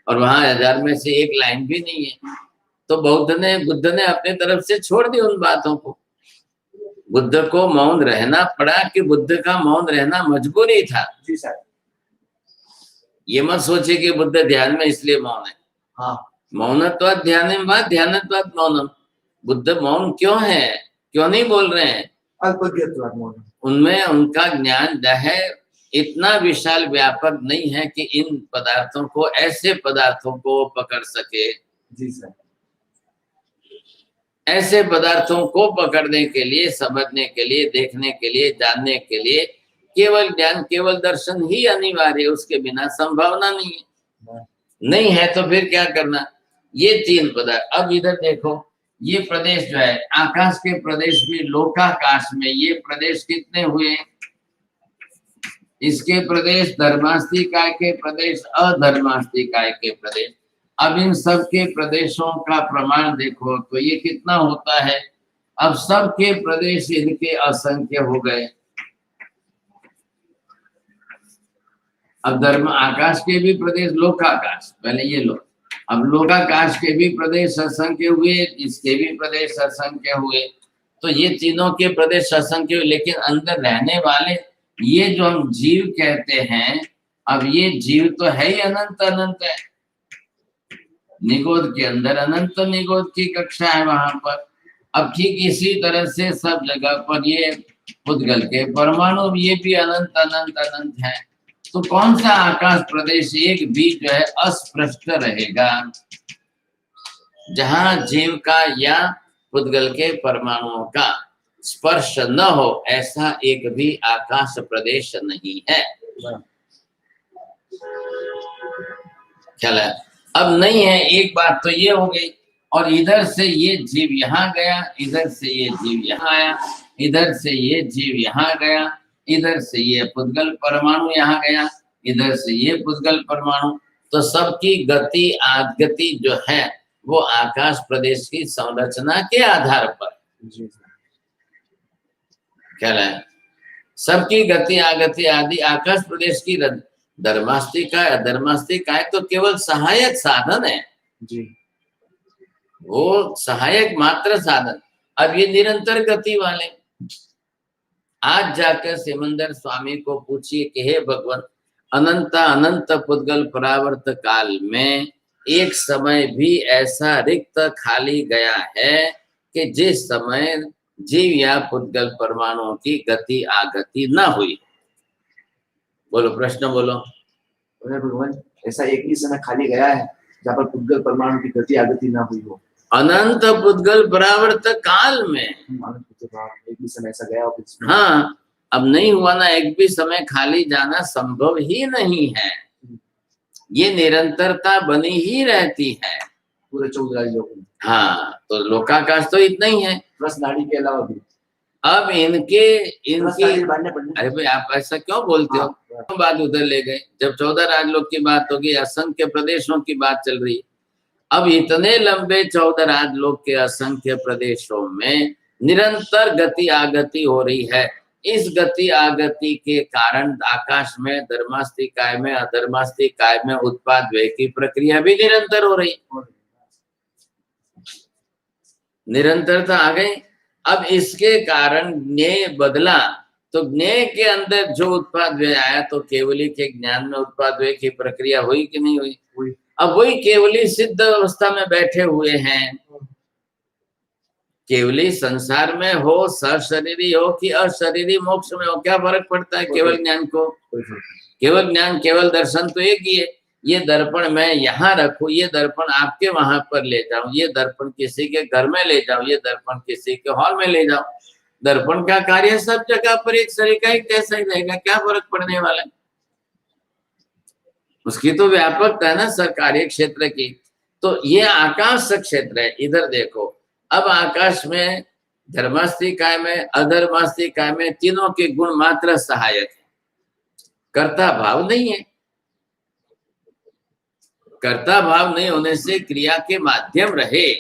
और वहां 1000 में से एक लाइन भी नहीं है। तो बुद्ध ने अपनी तरफ से छोड़ दी उन बातों को। बुद्ध को मौन रहना पड़ा कि बुद्ध का मौन रहना मजबूरी था। जी सर। ये मत सोचे कि बुद्ध ध्यान में इसलिए मौन है। हाँ मौनत्वात् ध्यानम वा ध्यानत्वात् मौनम। बुद्ध मौन क्यों है, क्यों नहीं बोल रहे हैं? अल्पज्ञत्वात् मौनम। उनमें उनका ज्ञान जो है इतना विशाल व्यापक नहीं है कि इन पदार्थों को, ऐसे पदार्थों को पकड़ सके। जी सर। ऐसे पदार्थों को पकड़ने के लिए, समझने के लिए, देखने के लिए, जानने के लिए केवल ज्ञान, केवल दर्शन ही अनिवार्य है, उसके बिना संभावना नहीं है। नहीं है तो फिर क्या करना? ये 3 पदार्थ। अब इधर देखो, ये प्रदेश जो है आकाश के प्रदेश में, लोकाकाश में ये प्रदेश कितने हुए? इसके प्रदेश धर्मास्तिकाय के प्रदेश, अधर्मास्तिकाय के प्रदेश। अब इन सब के प्रदेशों का प्रमाण देखो तो ये कितना होता है? अब सब के प्रदेश इनके असंख्य हो गए। अब धर्म आकाश के भी प्रदेश, लोकाकाश, पहले ये लो। अब लोकाकाश के भी प्रदेश असंख्य हुए, इसके भी प्रदेश असंख्य हुए। तो ये तीनों के प्रदेश असंख्य हुए, लेकिन अंदर रहने वाले ये जो हम जीव कहते हैं, अब ये जीव तो है ही अनंत अनंत है। निगोद के अंदर अनंत निगोद की कक्षा है वहां पर। अब ठीक इसी तरह से सब जगह पर ये पुद्गल के परमाणु ये भी अनंत अनंत अनंत है। तो कौन सा आकाश प्रदेश एक भी जो है अस्पृष्ट रहेगा, जहां जीव का या पुद्गल के परमाणुओं का स्पर्श न हो, ऐसा एक भी आकाश प्रदेश नहीं है। ख्याल है? अब नहीं है, एक बात तो ये हो गई। और इधर से ये जीव यहाँ गया, इधर से ये जीव यहाँ आया, इधर से ये जीव यहाँ गया, इधर से ये पुद्गल परमाणु यहाँ गया, इधर से ये पुद्गल परमाणु। तो सबकी गति आगति जो है वो आकाश प्रदेश की संरचना के आधार पर। ख्याल है? सबकी गति आगति आदि आकाश प्रदेश की धर्मास्तिका अधर्मास्तिका तो केवल सहायक साधन है जी, वो सहायक मात्र साधन। अब ये निरंतर गति वाले, आज जाकर सिमंदर स्वामी को पूछिए कि हे भगवान, अनंत अनंत पुद्गल परावर्त काल में एक समय भी ऐसा रिक्त खाली गया है कि जिस समय जीव या पुद्गल परमाणुओं की गति आगति न हुई? बोलो, प्रश्न बोलो। भगवान ऐसा एक ही समय खाली गया है जहाँ पर पुद्गल परमाणु की गति आगति ना हुई हो? अनंत पुद्गल परावर्त काल में एक भी समय ऐसा गया हो? हाँ, अब नहीं हुआ ना, एक भी समय खाली जाना संभव ही नहीं है। ये निरंतरता बनी ही रहती है पूरे 14 लोगों में। हाँ, तो लोकाकाश तो इतना ही है, प्लस नाड़ी के अलावा भी। अब इनकी अरे भाई आप ऐसा क्यों बोलते हो? क्यों बात उधर ले गए? जब 14 राजलोक की बात होगी, असंख्य प्रदेशों की बात चल रही। अब इतने लंबे 14 राजलोक के असंख्य प्रदेशों में निरंतर गति आगति हो रही है। इस गति आगति के कारण आकाश में, धर्मास्तिकाय में, अधर्मास्तिकाय में उत्पाद व्यय की प्रक्रिया भी निरंतर हो रही, निरंतरता आ गई। अब इसके कारण ज्ञेय बदला, तो ज्ञेय के अंदर जो उत्पाद व्यय आया, तो केवली के ज्ञान में उत्पाद व्यय की प्रक्रिया हुई कि नहीं हुई? अब वही केवली सिद्ध अवस्था में बैठे हुए हैं। केवली संसार में हो, सशरीरी हो कि अशरीरी मोक्ष में हो, क्या फर्क पड़ता है केवल ज्ञान को? केवल ज्ञान, केवल दर्शन तो एक ही है। ये दर्पण मैं यहाँ रखूं, ये दर्पण आपके वहां पर ले जाऊं, ये दर्पण किसी के घर में ले जाऊं, ये दर्पण किसी के हॉल में ले जाऊं, दर्पण का कार्य सब जगह पर एक सरीका एक जैसा ही रहेगा, क्या फर्क पड़ने वाला है? उसकी तो व्यापकता है ना सर, कार्य क्षेत्र की। तो ये आकाश क्षेत्र है। इधर देखो, अब आकाश में धर्मास्ति काय में, अधर्मास्ति काय में, तीनों के गुण मात्र सहायक है, कर्ता भाव नहीं है। कर्ता भाव नहीं होने से क्रिया के माध्यम रहे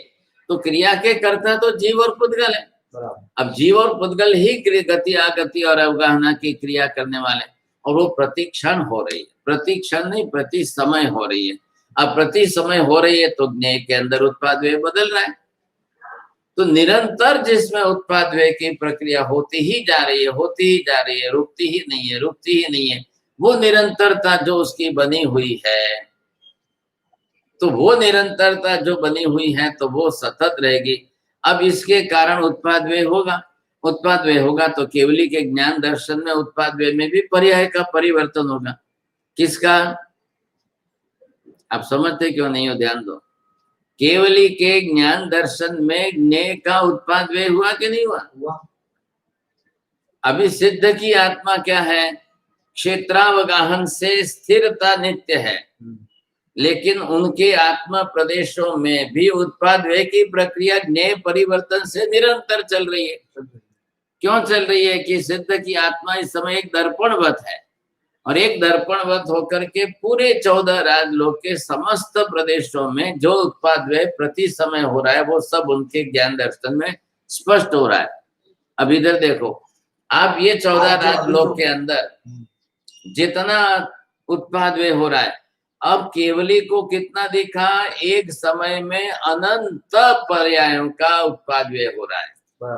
तो क्रिया के कर्ता तो जीव और पुद्गल है। अब जीव और पुद्गल ही गति आगति और अवगाहना की क्रिया करने वाले, और वो प्रतिक्षण हो रही है, प्रतिक्षण नहीं प्रति समय हो रही है। अब प्रति समय हो रही है तो ज्ञेय के अंदर उत्पाद व्यय बदल रहा है। तो निरंतर जिसमें उत्पाद व्यय की प्रक्रिया होती ही जा रही है, होती ही जा रही है, रुकती ही नहीं है, रुकती ही नहीं है, वो निरंतरता जो उसकी बनी हुई है, तो वो निरंतरता जो बनी हुई है तो वो सतत रहेगी। अब इसके कारण उत्पाद व्यय होगा, उत्पाद व्यय होगा तो केवली के ज्ञान दर्शन में उत्पाद व्यय में भी पर्याय का परिवर्तन होगा। किसका? आप समझते क्यों नहीं हो? ध्यान दो। केवली के ज्ञान दर्शन में ज्ञेय का उत्पाद व्यय हुआ कि नहीं हुआ? अभी सिद्ध की आत्मा क्या है? क्षेत्रावगाहन से स्थिरता नित्य है, लेकिन उनके आत्मा प्रदेशों में भी उत्पाद व्यय की प्रक्रिया ज्ञेय परिवर्तन से निरंतर चल रही है। क्यों चल रही है? कि सिद्ध की आत्मा इस समय एक दर्पणवत है, और एक दर्पणवत होकर के पूरे 14 राजलोक के समस्त प्रदेशों में जो उत्पाद व्यय प्रति समय हो रहा है वो सब उनके ज्ञान दर्शन में स्पष्ट हो रहा है। अब इधर देखो, आप ये 14 राजलोक के अंदर जितना उत्पाद व्यय हो रहा है, अब केवली को कितना दिखा? एक समय में अनंत पर्यायों का उत्पाद व्यय हो रहा है,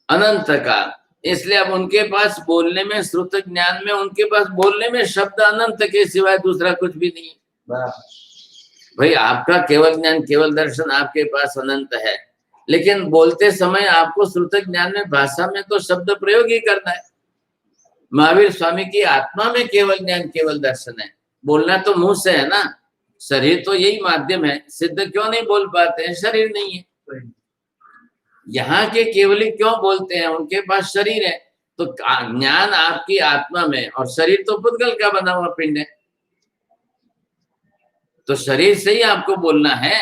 अनंत का। इसलिए अब उनके पास बोलने में, श्रुत ज्ञान में उनके पास बोलने में शब्द अनंत के सिवाय दूसरा कुछ भी नहीं है। भाई आपका केवल ज्ञान, केवल दर्शन आपके पास अनंत है, लेकिन बोलते समय आपको श्रुत ज्ञान में, भाषा में तो शब्द प्रयोग ही करना है। महावीर स्वामी की आत्मा में केवल ज्ञान, केवल दर्शन है, बोलना तो मुंह से है ना, शरीर तो यही माध्यम है। सिद्ध क्यों नहीं बोल पाते हैं? शरीर नहीं है। यहाँ के केवली क्यों बोलते हैं? उनके पास शरीर है। तो ज्ञान आपकी आत्मा में, और शरीर तो पुद्गल का बना हुआ पिंड है, तो शरीर से ही आपको बोलना है।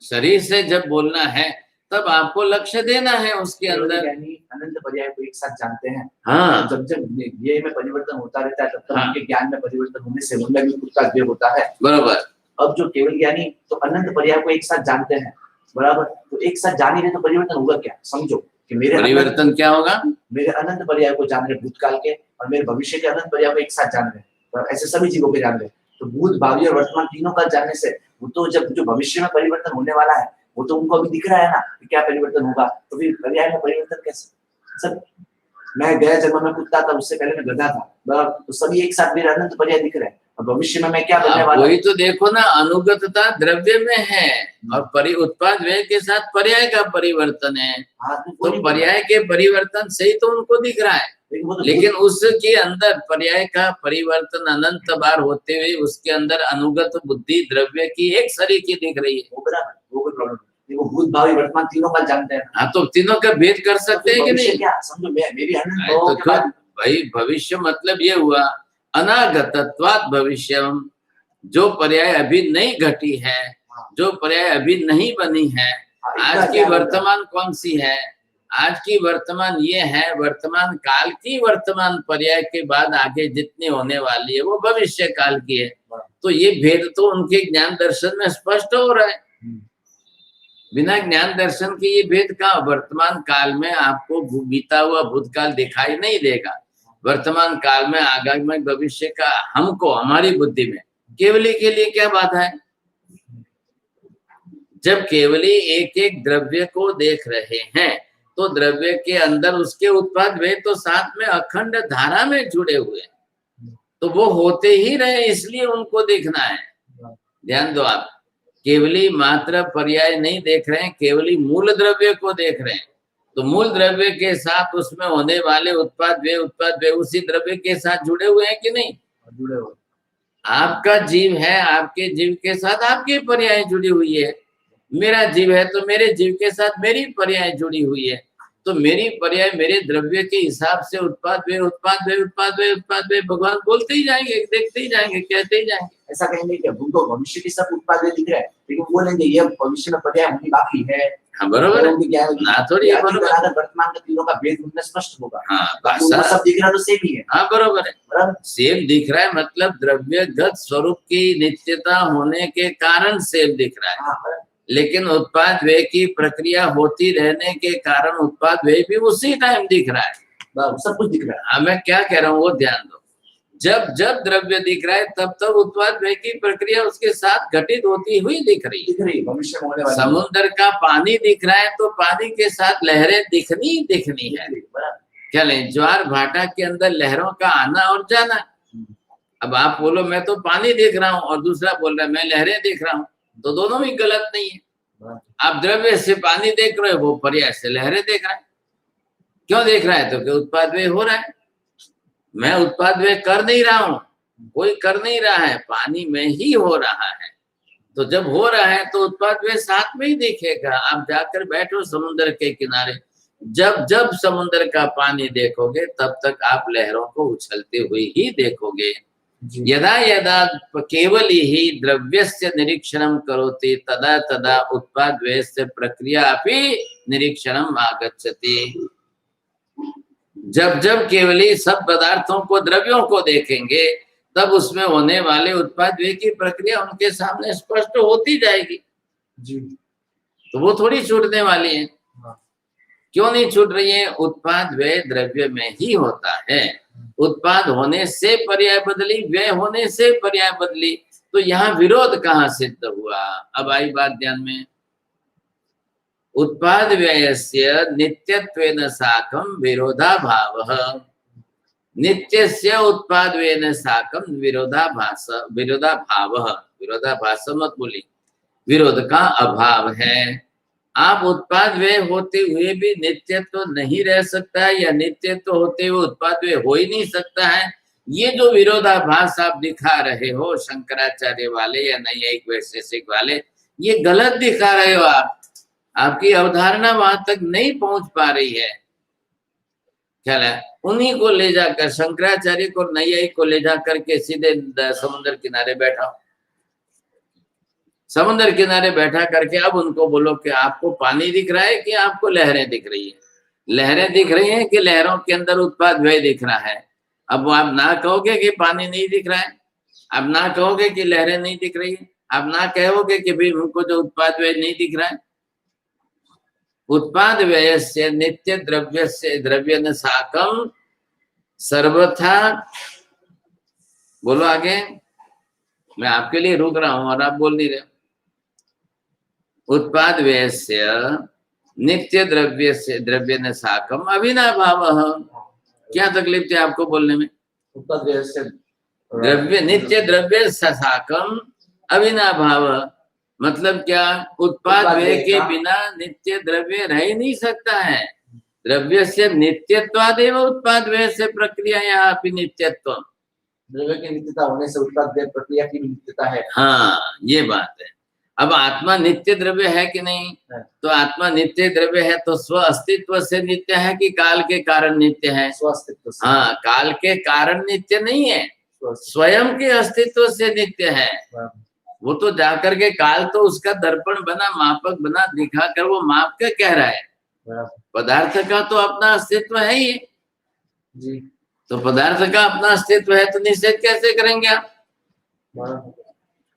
शरीर से जब बोलना है तब आपको लक्ष्य देना है उसके अंदर। अनंत पर्याय को एक साथ जानते हैं। हाँ, जब जब ये में परिवर्तन होता रहता है तब तक उनके ज्ञान में परिवर्तन होने से उनमें भी उत्पाद व्यय होता है। बराबर। अब जो केवल ज्ञानी तो अनंत पर्याय को एक साथ जानते हैं, बराबर, तो एक साथ जान ही रहे तो परिवर्तन होगा क्या? समझो कि मेरे परिवर्तन क्या होगा? मेरे अनंत पर्याय को जान रहे भूतकाल के, और मेरे भविष्य के अनंत पर्याय को एक साथ जान रहे, और ऐसे सभी जीवों के जान रहे। तो भूत, भावी और वर्तमान तीनों का जानने से वो तो जब जो भविष्य में परिवर्तन होने वाला है वो तो उनको अभी दिख रहा है ना कि क्या परिवर्तन होगा, तो फिर पर्याय में परिवर्तन कैसे? सब मैं गया जन्म में कुत्ता था, उससे पहले मैं गधा था, तो सभी एक साथ मेरे अनंत पर्याय दिख रहे हैं। और भविष्य में मैं क्या बनने वाला? वही तो देखो ना, अनुगतता द्रव्य में है और उत्पाद व्यय के साथ पर्याय का परिवर्तन है। तो पर्याय के परिवर्तन से ही तो उनको दिख रहा है, लेकिन उसके अंदर पर्याय का परिवर्तन अनंत बार होते हुए उसके अंदर अनुगत बुद्धि द्रव्य की एक सरीकी दिख रही है। वो बराबर, वो कोई प्रॉब्लम नहीं। वो भूत, भावी, वर्तमान तीनों का जानते हैं। हाँ, तो तीनों का भेद कर सकते हैं कि नहीं? क्या समझो, मेरी अनंत तो भाई भविष्य मतलब ये हुआ अनागतत्वात् भविष्यम, जो पर्याय अभी नहीं घटी है, जो पर्याय अभी नहीं बनी है। आज की वर्तमान कौन सी है? आज की वर्तमान ये है, वर्तमान काल की वर्तमान पर्याय के बाद आगे जितनी होने वाली है वो भविष्य काल की है। तो ये भेद तो उनके ज्ञान दर्शन में स्पष्ट हो रहा है। बिना ज्ञान दर्शन के ये भेद का वर्तमान काल में आपको बीता हुआ भूतकाल दिखाई नहीं देगा। वर्तमान काल में आगामी भविष्य का हमको, हमारी बुद्धि में केवली के लिए क्या बाधा है? जब केवली एक एक द्रव्य को देख रहे हैं तो द्रव्य के अंदर उसके उत्पाद वे तो साथ में अखंड धारा में जुड़े हुए हैं, तो वो होते ही रहे, इसलिए उनको देखना है। ध्यान दो आप, केवली मात्र पर्याय नहीं देख रहे हैं, केवली मूल द्रव्य को देख रहे हैं। तो मूल द्रव्य के साथ उसमें होने वाले उत्पाद वे उसी द्रव्य के साथ जुड़े हुए हैं कि नहीं? जुड़े हुए। आपका जीव है, आपके जीव के साथ आपकी पर्याय जुड़ी हुई है। मेरा जीव है तो मेरे जीव के साथ मेरी पर्याय जुड़ी हुई है। तो मेरी पर्याय मेरे द्रव्य के हिसाब से उत्पाद वे उत्पाद वे उत्पाद वे उत्पाद वे भगवान बोलते ही जाएंगे, देखते ही जाएंगे, कहते ही जाएंगे। ऐसा कहेंगे कि उनको भविष्य के सब उत्पाद दिख रहे हैं, लेकिन बोलेंगे ये भविष्य में पर्याय होनी बाकी है। हाँ बरोबर है, ना थोड़ी है, बरोबर है। वर्तमान के तीनों का भेद उनमें स्पष्ट होगा। हाँ उनको भाषा सब दिख रहा तो सेम ही है। हाँ बरोबर है, बराबर। सेम दिख रहा है मतलब द्रव्यगत स्वरूप की नित्यता होने के कारण सेम दिख रहा है। हाँ, लेकिन उत्पाद व्यय की प्रक्रिया होती रहने के कारण उत्पाद व्यय भी उसी टाइम दिख रहा है, सब कुछ दिख रहा है। हाँ मैं क्या कह रहा हूँ वो ध्यान दो। जब जब द्रव्य दिख रहा है तब तब उत्पाद व्यय की प्रक्रिया उसके साथ घटित होती हुई दिख रही है। भविष्य में होने वाली समुद्र का पानी दिख रहा है तो पानी के साथ लहरें दिखनी है। क्या नहीं, ज्वार भाटा के अंदर लहरों का आना और जाना। अब आप बोलो मैं तो पानी देख रहा हूँ और दूसरा बोल रहा है मैं लहरें देख रहा हूँ, तो दोनों भी गलत नहीं है। आप द्रव्य से पानी देख रहे हो, वो पर्याय से लहरें देख रहा है। क्यों देख रहा है? तो क्या उत्पाद व्यय हो रहा है। मैं उत्पाद व्यय कर नहीं रहा हूँ, कोई कर नहीं रहा है, पानी में ही हो रहा है। तो जब हो रहा है तो उत्पाद व्यय साथ में ही दिखेगा। आप जाकर बैठो समुद्र के किनारे, जब जब समुद्र का पानी देखोगे तब तक आप लहरों को उछलते हुए ही देखोगे। यदा यदा केवल ही द्रव्यस्य निरीक्षणं करोति तदा तदा उत्पाद व्ययस्य प्रक्रिया अपि निरीक्षणम् आगच्छति। जब जब केवल ही सब पदार्थों को द्रव्यों को देखेंगे तब उसमें होने वाले उत्पाद व्यय की प्रक्रिया उनके सामने स्पष्ट होती जाएगी जी। तो वो थोड़ी छूटने वाली है। क्यों नहीं छूट रही है? उत्पाद व्यय द्रव्य में ही होता है। उत्पाद होने से पर्याय बदली, व्यय होने से पर्याय बदली, तो यहाँ विरोध कहाँ सिद्ध हुआ? अब आई बात ध्यान में। उत्पाद व्ययस्य नित्यत्वेन साकं विरोधाभावः, नित्यस्य उत्पाद व्ययेन साकं विरोधाभावः, विरोधाभास मत बोली, विरोध का अभाव है। आप उत्पाद व्यय होते हुए भी नित्यत्व नहीं रह सकता है, या नित्यत्व होते हुए उत्पाद व्यय हो ही नहीं सकता है। ये जो विरोधाभास आप दिखा रहे हो शंकराचार्य वाले या नैयायिक वैशेषिक वाले, ये गलत दिखा रहे हो आप। आपकी अवधारणा वहां तक नहीं पहुंच पा रही है। ख्याल है? उन्हीं को ले जाकर, शंकराचार्य को नैयायिक को ले जाकर के सीधे समुद्र किनारे बैठाओ, समुद्र किनारे बैठा करके अब उनको बोलो कि आपको पानी दिख रहा है कि आपको लहरें दिख रही है? लहरें दिख रही हैं कि लहरों के अंदर उत्पाद व्यय दिख रहा है? अब आप ना कहोगे कि पानी नहीं दिख रहा है, आप ना कहोगे कि लहरें नहीं दिख रही है, आप ना कहोगे कि भाई उनको जो उत्पाद व्यय नहीं दिख रहा है। उत्पाद व्यय से नित्य द्रव्य से द्रव्य साकम सर्वथा, बोलो आगे, मैं आपके लिए रुक रहा हूं और आप बोल नहीं रहे। उत्पाद व्यय से नित्य द्रव्य से द्रव्य न साकम अविनाभाव। क्या तकलीफ थी आपको बोलने में? उत्पाद व्यय से द्रव्य नित्य द्रव्य साकम अविनाभाव मतलब क्या? उत्पाद व्यय के बिना नित्य द्रव्य रह ही नहीं सकता है। द्रव्य से नित्यत्वादेव उत्पाद व्यय से प्रक्रिया यहाँ अपनी नित्यत्व, द्रव्य की नित्यता होने से उत्पाद व्यय प्रक्रिया की नित्यता है। हाँ, ये बात है। अब आत्मा नित्य द्रव्य है कि नहीं? तो आत्मा नित्य द्रव्य है तो स्व अस्तित्व से नित्य है कि काल के कारण नित्य है? स्व अस्तित्व से। हाँ, काल के कारण नित्य नहीं है, स्वयं के अस्तित्व से नित्य है। वो तो जाकर के काल तो उसका दर्पण बना, मापक बना, दिखा कर वो माप के कह रहा है। पदार्थ का तो अपना अस्तित्व है ही जी। तो पदार्थ का अपना अस्तित्व है तो निषेध कैसे करेंगे आप?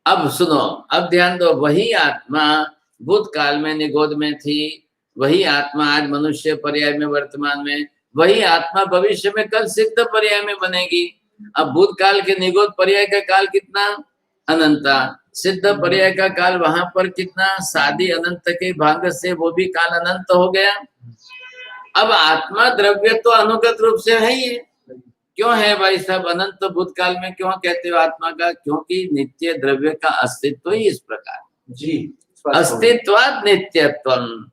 अब सुनो, अब ध्यान दो। वही आत्मा भूतकाल में निगोद में थी, वही आत्मा आज मनुष्य पर्याय में वर्तमान में, वही आत्मा भविष्य में कल सिद्ध पर्याय में बनेगी। अब भूतकाल के निगोद पर्याय का काल कितना? अनंता। सिद्ध पर्याय का काल वहां पर कितना? सादी अनंत के भाग से वो भी काल अनंत हो गया। अब आत्मा द्रव्य तो अनुगत रूप से है ही। क्यों है भाई साहब अनंत भूतकाल में? क्यों कहते हो आत्मा का? क्योंकि नित्य द्रव्य का अस्तित्व ही इस प्रकार जी। अस्तित्वाद नित्यत्वम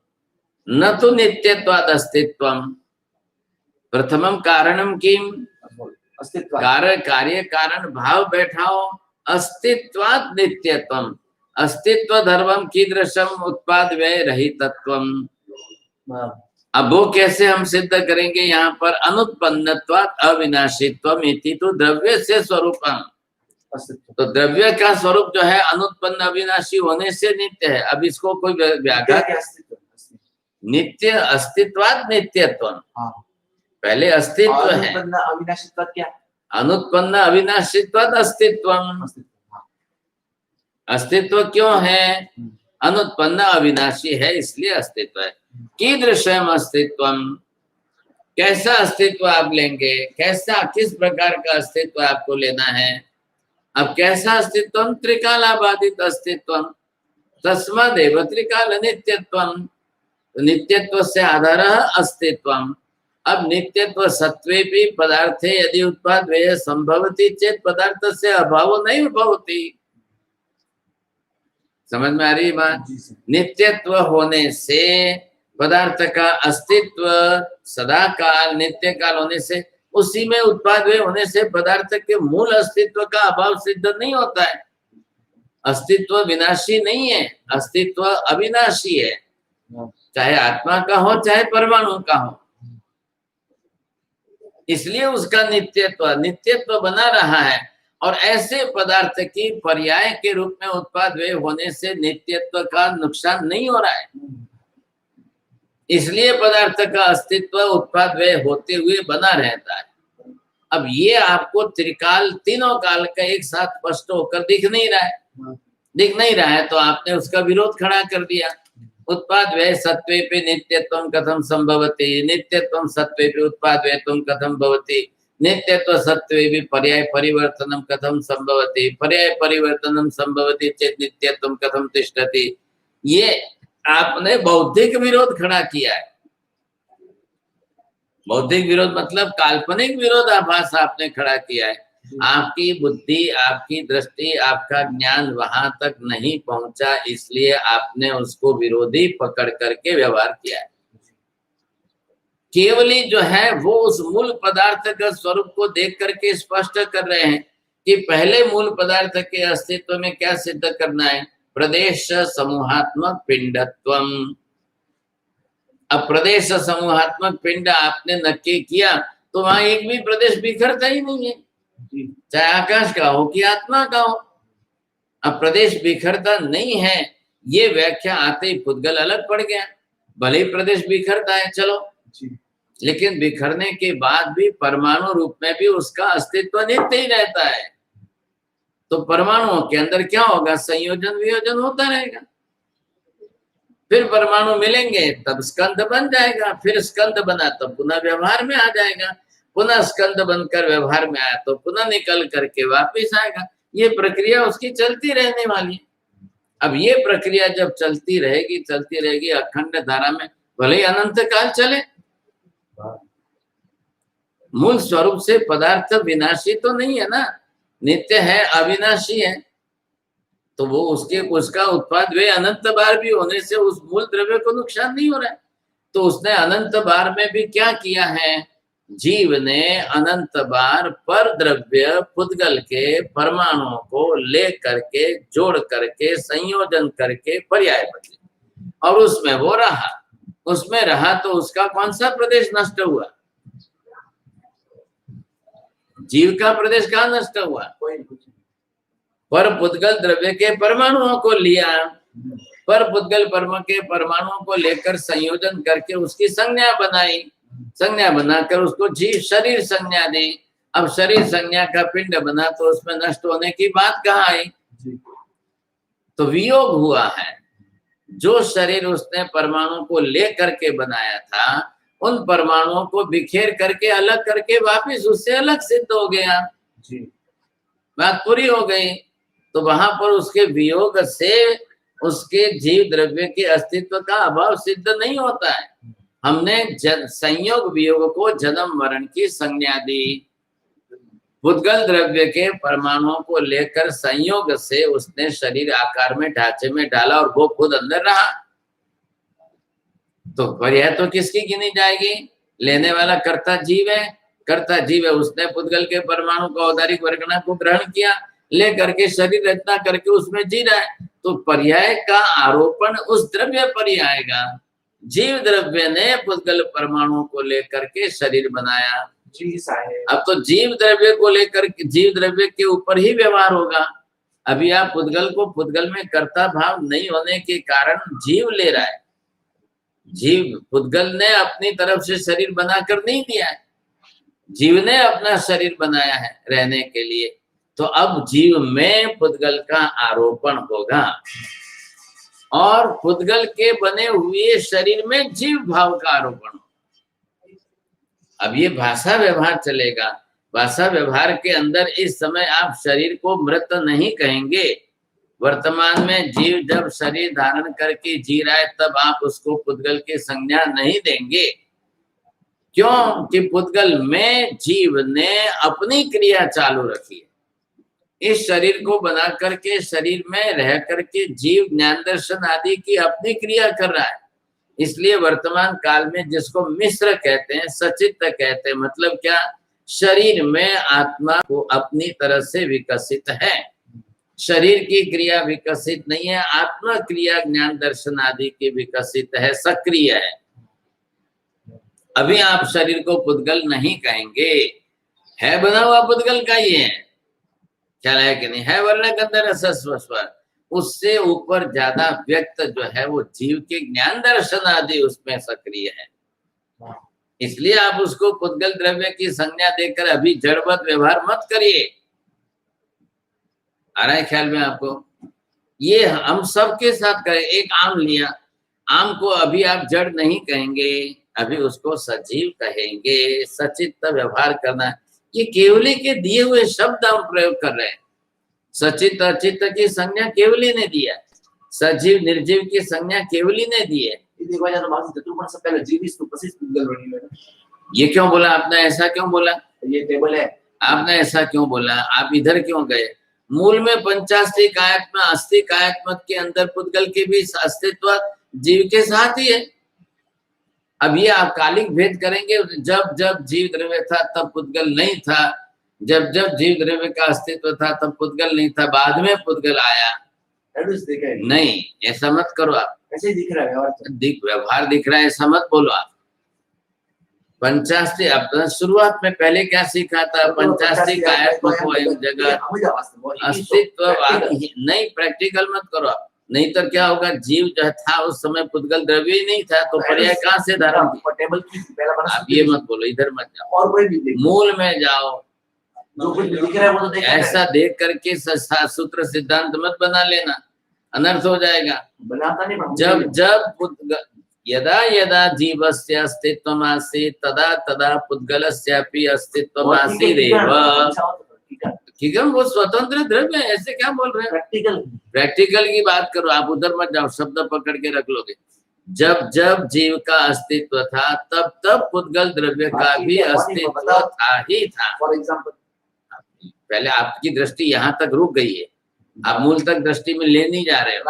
न तो नित्यत्वाद अस्तित्वम। प्रथमम कारणम किम? अस्तित्व कार्य कारण भाव बैठाओ। अस्तित्वाद नित्यत्वम, अस्तित्व धर्मम कीदृशम उत्पाद व्यय रहितत्वम। अब वो कैसे हम सिद्ध करेंगे? यहाँ पर अनुत्पन्नत्वात् अविनाशीत्वम इति तो द्रव्य से स्वरूपम। अस्तित्व तो द्रव्य का स्वरूप जो है अनुत्पन्न अविनाशी होने से नित्य है। अब इसको कोई क्या व्याख्या, क्या अस्तित्व नित्य अस्तित्वात् नित्यत्व, हाँ पहले अस्तित्व है, अनुत्पन्न अविनाशित्व क्या अनुत्पन्न अविनाशीत्वात् अस्तित्वम। अस्तित्व हाँ अस्तित्व क्यों है? अनुत्पन्न अविनाशी है इसलिए अस्तित्व है। कीदृशम अस्तित्वम, कैसा अस्तित्व आप लेंगे? कैसा, किस प्रकार का अस्तित्व आपको लेना है? अब कैसा अस्तित्व? त्रिकालाबाधित अस्तित्व, तस्मादेव त्रिकाल नित्यत्वम। नित्यत्व से आधार अस्तित्वम। अब नित्यत्व सत्वेपि पदार्थे यदि उत्पाद व्यय संभवति चेत पदार्थ से अभाव नहीं भवति। समझ में आ रही बात? जी सर नित्यत्व होने से पदार्थ का अस्तित्व सदा काल नित्य काल होने से उसी में उत्पाद व्यय होने से पदार्थ के मूल अस्तित्व का अभाव सिद्ध नहीं होता है। अस्तित्व विनाशी नहीं है, अस्तित्व अविनाशी है, चाहे आत्मा का हो चाहे परमाणु का हो। इसलिए उसका नित्यत्व बना रहा है। और ऐसे पदार्थ की पर्याय के रूप में उत्पाद व्यय होने से नित्यत्व का नुकसान नहीं हो रहा है। इसलिए पदार्थ का अस्तित्व उत्पाद व्यय होते हुए बना रहता है। अब ये आपको त्रिकाल, तीनों काल का एक साथ स्पष्ट होकर दिख नहीं रहा है, तो आपने उसका विरोध खड़ा कर दिया। उत्पाद व्यय सत्वे पे नित्यत्वम कथम संभवति, नित्यत्वम सत्वे पे उत्पाद व्ययत्वम कथम भवति, नित्यत्व सत्वे भी पर्याय परिवर्तनम कथम संभवति, पर्याय परिवर्तनम संभवति चेत नित्यत्वम कथम तिष्ठति। ये आपने बौद्धिक विरोध खड़ा किया है। बौद्धिक विरोध मतलब काल्पनिक विरोधाभास आपने खड़ा किया है। आपकी बुद्धि, आपकी दृष्टि, आपका ज्ञान वहां तक नहीं पहुंचा, इसलिए आपने उसको विरोधी पकड़ करके व्यवहार किया है। केवली जो है वो उस मूल पदार्थ का स्वरूप को देख करके स्पष्ट कर रहे हैं कि पहले मूल पदार्थ के अस्तित्व में क्या सिद्ध करना है? प्रदेश समूहात्मक पिंडत्वम। अब प्रदेश समूहात्मक पिंड आपने नक्की किया तो वहां एक भी प्रदेश बिखरता ही नहीं है, चाहे आकाश का हो कि आत्मा का हो। अब प्रदेश बिखरता नहीं है, ये व्याख्या आते ही पुद्गल अलग पड़ गया। भले ही प्रदेश बिखरता है चलो, लेकिन बिखरने के बाद भी परमाणु रूप में भी उसका अस्तित्व नित्य ही रहता है। तो परमाणुओं के अंदर क्या होगा? संयोजन वियोजन होता रहेगा। फिर परमाणु मिलेंगे तब स्कंद बन जाएगा, फिर स्कंद बना तो पुनः व्यवहार में आ जाएगा, पुनः स्कंद बनकर व्यवहार में आया तो पुनः निकल करके वापिस आएगा। ये प्रक्रिया उसकी चलती रहने वाली है। अब ये प्रक्रिया जब चलती रहेगी अखंड धारा में, भले ही अनंत काल चले। मूल स्वरूप से पदार्थ विनाशी तो नहीं है ना, नित्य है, अविनाशी है। तो वो उसका उत्पाद वे अनंत बार भी होने से उस मूल द्रव्य को नुकसान नहीं हो रहा है। तो उसने अनंत बार में भी क्या किया है? जीव ने अनंत बार पर द्रव्य पुद्गल के परमाणुओं को ले करके जोड़ करके संयोजन करके पर्याय बदले, और उसमें वो रहा। उसमें रहा तो उसका कौन सा प्रदेश नष्ट हुआ? जीव का प्रदेश कहाँ नष्ट हुआ? पर पुद्गल द्रव्य के परमाणुओं को लिया, पर पुद्गल के परमाणुओं को लेकर संयोजन करके उसकी संज्ञा बनाई, संज्ञा बनाकर उसको जीव शरीर संज्ञा दी। अब शरीर संज्ञा का पिंड बना तो उसमें नष्ट होने की बात कहाँ आई? तो वियोग हुआ है। जो शरीर उसने परमाणु को ले करके बनाया था, उन परमाणुओं को बिखेर करके अलग करके वापिस उससे अलग सिद्ध हो गया, बात पूरी हो गई। तो वहां पर उसके वियोग से उसके जीव द्रव्य के अस्तित्व का अभाव सिद्ध नहीं होता है। हमने संयोग वियोग को जन्म मरण की संज्ञा दी। पुद्गल द्रव्य के परमाणुओं को लेकर संयोग से उसने शरीर आकार में ढांचे में डाला और वो खुद अंदर रहा। तो पर्याय तो किसकी गिनी जाएगी? लेने वाला कर्ता जीव है, कर्ता जीव है, उसने पुद्गल के परमाणु का औदारिक वर्गना को ग्रहण किया, ले करके शरीर रचना करके उसमें जी रहा है। तो पर्याय का आरोपण उस द्रव्य पर ही आएगा। जीव द्रव्य ने पुद्गल परमाणु को लेकर के शरीर बनाया। जी साहेब, अब तो जीव द्रव्य को लेकर के, जीव द्रव्य के ऊपर ही व्यवहार होगा। अभी आप पुद्गल को पुद्गल में कर्ता भाव नहीं होने के कारण जीव ले रहा है। जीव, पुद्गल ने अपनी तरफ से शरीर बनाकर नहीं दिया है, जीव ने अपना शरीर बनाया है रहने के लिए। तो अब जीव में पुद्गल का आरोपण होगा और पुद्गल के बने हुए शरीर में जीव भाव का आरोपण। अब ये भाषा व्यवहार चलेगा। भाषा व्यवहार के अंदर इस समय आप शरीर को मृत नहीं कहेंगे। वर्तमान में जीव जब शरीर धारण करके जी रहा है तब आप उसको पुद्गल की संज्ञा नहीं देंगे। क्यों? कि पुद्गल में जीव ने अपनी क्रिया चालू रखी है। इस शरीर को बना करके शरीर में रह करके जीव ज्ञान दर्शन आदि की अपनी क्रिया कर रहा है। इसलिए वर्तमान काल में जिसको मिश्र कहते हैं, सचित्त कहते हैं, मतलब क्या? शरीर में आत्मा को अपनी तरह से विकसित है, शरीर की क्रिया विकसित नहीं है, आत्मा क्रिया ज्ञान दर्शन आदि की विकसित है, सक्रिय है। अभी आप शरीर को पुद्गल नहीं कहेंगे, है बना हुआ पुद्गल का ही है, ख्याल है कि नहीं? है वर्ण गंध रस स्वर, उससे ऊपर ज्यादा व्यक्त जो है वो जीव के ज्ञान दर्शन आदि उसमें सक्रिय है। इसलिए आप उसको पुद्गल द्रव्य की संज्ञा देकर अभी जड़वत व्यवहार मत करिए। आ रहा है ख्याल में आपको? ये हम सबके साथ करें। एक आम लिया, आम को अभी आप जड़ नहीं कहेंगे, अभी उसको सजीव कहेंगे, सचित्त व्यवहार करना। ये केवली के दिए हुए शब्द हम प्रयोग कर रहे हैं। सचित्त अचित्त की संज्ञा केवली ने दिया, सजीव निर्जीव की संज्ञा केवली ने दी है। ये क्यों बोला आपने? ऐसा क्यों बोला? ये टेबल है, आपने ऐसा क्यों बोला? आप इधर क्यों गए? मूल में पंचास्ति कायात्म अस्थि कायात्म के अंदर पुद्गल के भी अस्तित्व जीव के साथ ही है। अब ये आप कालिक भेद करेंगे, जब जब जीव द्रव्य था तब पुद्गल नहीं था, जब जब जीव द्रव्य का अस्तित्व था तब पुद्गल नहीं था, बाद में पुद्गल आया। नहीं, ऐसा मत करो आप। ऐसे दिख रहा है व्यवहार दिख रहा है, ऐसा मत बोलो आप। पंचास्ति अपना शुरुआत में पहले क्या सीखा था? पंचास्ति कायात्म को अयम जगत अस्तित्व नहीं, प्रैक्टिकल मत करो आप। नहीं तो क्या होगा? जीव जो था उस समय पुद्गल द्रव्य ही नहीं था, तो पर्याय कहाँ से धारण किया? आप ये मत बोलो, इधर मत जाओ, मूल में जाओ। जो कुछ दिख रहा है वो तो देख ऐसा देख करके सूत्र सिद्धांत मत बना लेना, अनर्थ हो जाएगा। बनाता नहीं। जब जब यदा यदा जीवस्य अस्तित्वमासीत् तदा तदा पुद्गलस्यापि अस्तित्वमासीदेव। ठीक है, वो स्वतंत्र द्रव्य है, ऐसे क्या बोल रहे हैं? प्रैक्टिकल की बात करो आप, उधर मत जाओ, शब्द पकड़ के रख लोगे। जब जब जीव का अस्तित्व था तब तब पुद्गल द्रव्य का भी अस्तित्व था ही था। फॉर एग्जाम्पल, पहले आपकी दृष्टि यहाँ तक रुक गई है, आप मूल तक दृष्टि में ले नहीं जा रहे हो।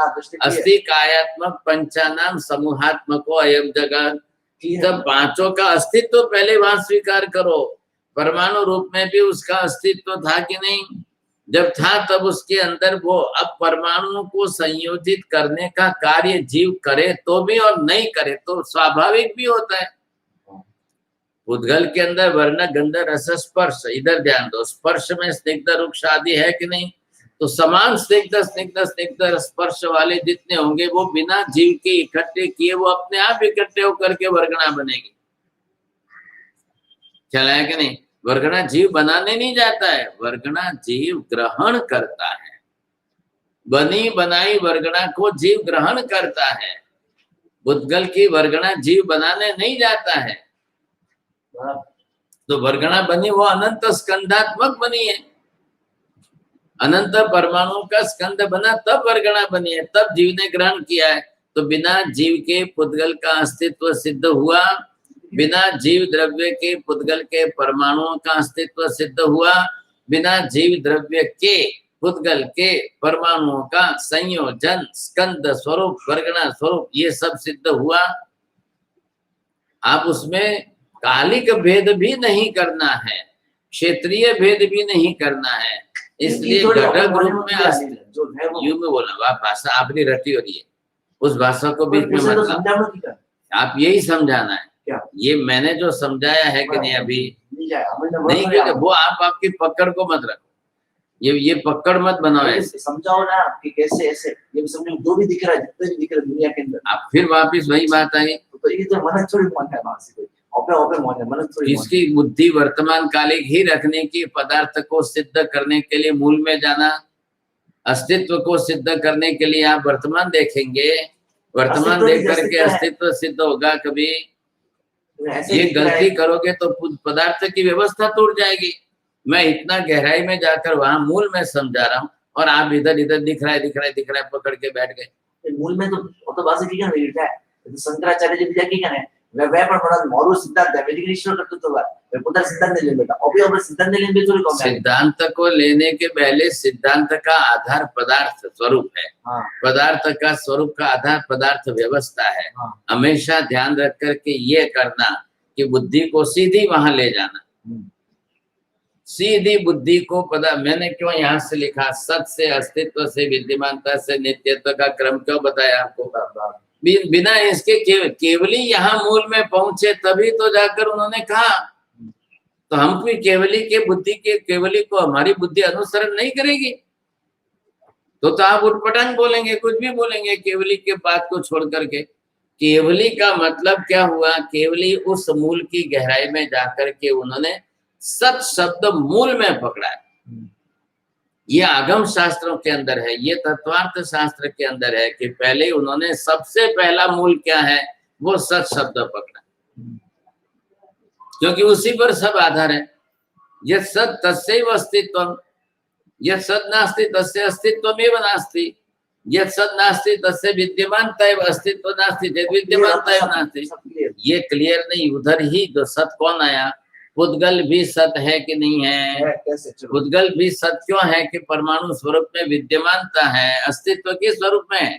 अस्थि कायात्मक पंचानाम समूहात्मको अयम जगत, जब पांचों का अस्तित्व पहले वहां स्वीकार करो। परमाणु रूप में भी उसका अस्तित्व था कि नहीं? जब था तब उसके अंदर वो, अब परमाणुओं को संयोजित करने का कार्य जीव करे तो भी और नहीं करे तो स्वाभाविक भी होता है। पुद्गल के अंदर वर्ण गंध रस स्पर्श, इधर ध्यान दो, स्पर्श में स्निग्ध रुक्ष आदि है कि नहीं? तो समान स्निग्ध स्निग्ध स्निग्ध स्पर्श वाले जितने होंगे वो बिना जीव के इकट्ठे किए वो अपने आप इकट्ठे होकर के वर्गणा बनेगी। चला है कि नहीं? वर्गणा जीव बनाने नहीं जाता है, वर्गणा जीव ग्रहण करता है। बनी बनाई वर्गणा को जीव ग्रहण करता है। पुद्गल की वर्गणा जीव बनाने नहीं जाता है। तो वर्गणा बनी वो अनंत स्कंधात्मक बनी है, अनंत परमाणु का स्कंद बना तब वर्गणा बनी है, तब जीव ने ग्रहण किया है। तो बिना जीव के पुद्गल का अस्तित्व सिद्ध हुआ, बिना जीव द्रव्य के पुद्गल के परमाणुओं का अस्तित्व सिद्ध हुआ, बिना जीव द्रव्य के पुद्गल के परमाणुओं का संयोजन स्कंद स्वरूप वर्गणा स्वरूप ये सब सिद्ध हुआ। आप उसमें कालिक भेद भी नहीं करना है, क्षेत्रीय भेद भी नहीं करना है। इसलिए घटक रूप में यू में बोला, वह भाषा आपने रटी हो रही है, उस भाषा को बीच में मत। आप यही समझाना है। क्या ये मैंने जो समझाया है कि नहीं अभी नहीं जाए हमें नहीं, क्योंकि वो आप आपकी पकड़ को मत रखो, ये पकड़ मत बनाओ ऐसे। समझाओ ना कि कैसे ऐसे ये समझो जो भी दिख रहा है जितने भी दिख रहा है दुनिया के अंदर आप फिर वापिस वही बात आई, तो ये तो मन थोड़ी मन है मानसिक कोई ओपे ओपे मन है मन थोड़ी मन किसकी बुद्धि वर्तमान कालिक ही रखने की, पदार्थ को सिद्ध करने के लिए मूल में जाना, अस्तित्व को सिद्ध करने के लिए आप वर्तमान देखेंगे, वर्तमान देख करके अस्तित्व सिद्ध होगा कभी। ऐसे ये दिख रहा है। गलती करोगे तो पदार्थ की व्यवस्था टूट जाएगी। मैं इतना गहराई में जाकर वहां मूल में समझा रहा हूँ और आप इधर इधर दिख रहा है पकड़ के बैठ गए। मूल में तो बात की क्या है तो शंकराचार्य जी भी क्या है वे पर बड़ा मोरू सिद्धांत है वैदिक ईश्वर करते तो बात वे पुत्र सिद्धांत ले बेटा अभी अब सिद्धांत ले भी थोड़ी कम है। सिद्धांत को लेने के पहले सिद्धांत का आधार पदार्थ स्वरूप है। हाँ। पदार्थ का स्वरूप का आधार पदार्थ व्यवस्था है। हाँ। हमेशा ध्यान रख करके ये करना कि बुद्धि को सीधी वहां ले जाना, सीधी बुद्धि को पता। मैंने क्यों यहाँ से लिखा सत से अस्तित्व से विद्यमानता से नित्यत्व का क्रम क्यों बताया आपको? बिना इसके केवली यहाँ मूल में पहुंचे तभी तो जाकर उन्होंने कहा। तो हम कोई केवली के बुद्धि के केवली को हमारी बुद्धि अनुसरण नहीं करेगी तो आप उटपटांग बोलेंगे, कुछ भी बोलेंगे केवली के बात को छोड़ करके। केवली का मतलब क्या हुआ? केवली उस मूल की गहराई में जाकर के उन्होंने सत शब्द मूल में पकड़ा है। ये आगम शास्त्रों के अंदर है, ये तत्वार्थ शास्त्र के अंदर है कि पहले उन्होंने सबसे पहला मूल क्या है वो सत शब्द पकड़ा, क्योंकि उसी पर सब आधार है। यह सत तस्यैव अस्तित्वम्, यह सत नास्ति तस्य अस्तित्वमेव नास्ति, यह सत नास्ति तस्य विद्यमानता एव अस्तित्व नास्ति, यद विद्यमानता एव नास्ति। ये क्लियर नहीं, उधर ही जो सत कौन आया? पुद्गल भी सत है कि नहीं है? पुद्गल भी सत क्यों है कि परमाणु स्वरूप में विद्यमानता है, अस्तित्व के स्वरूप में है।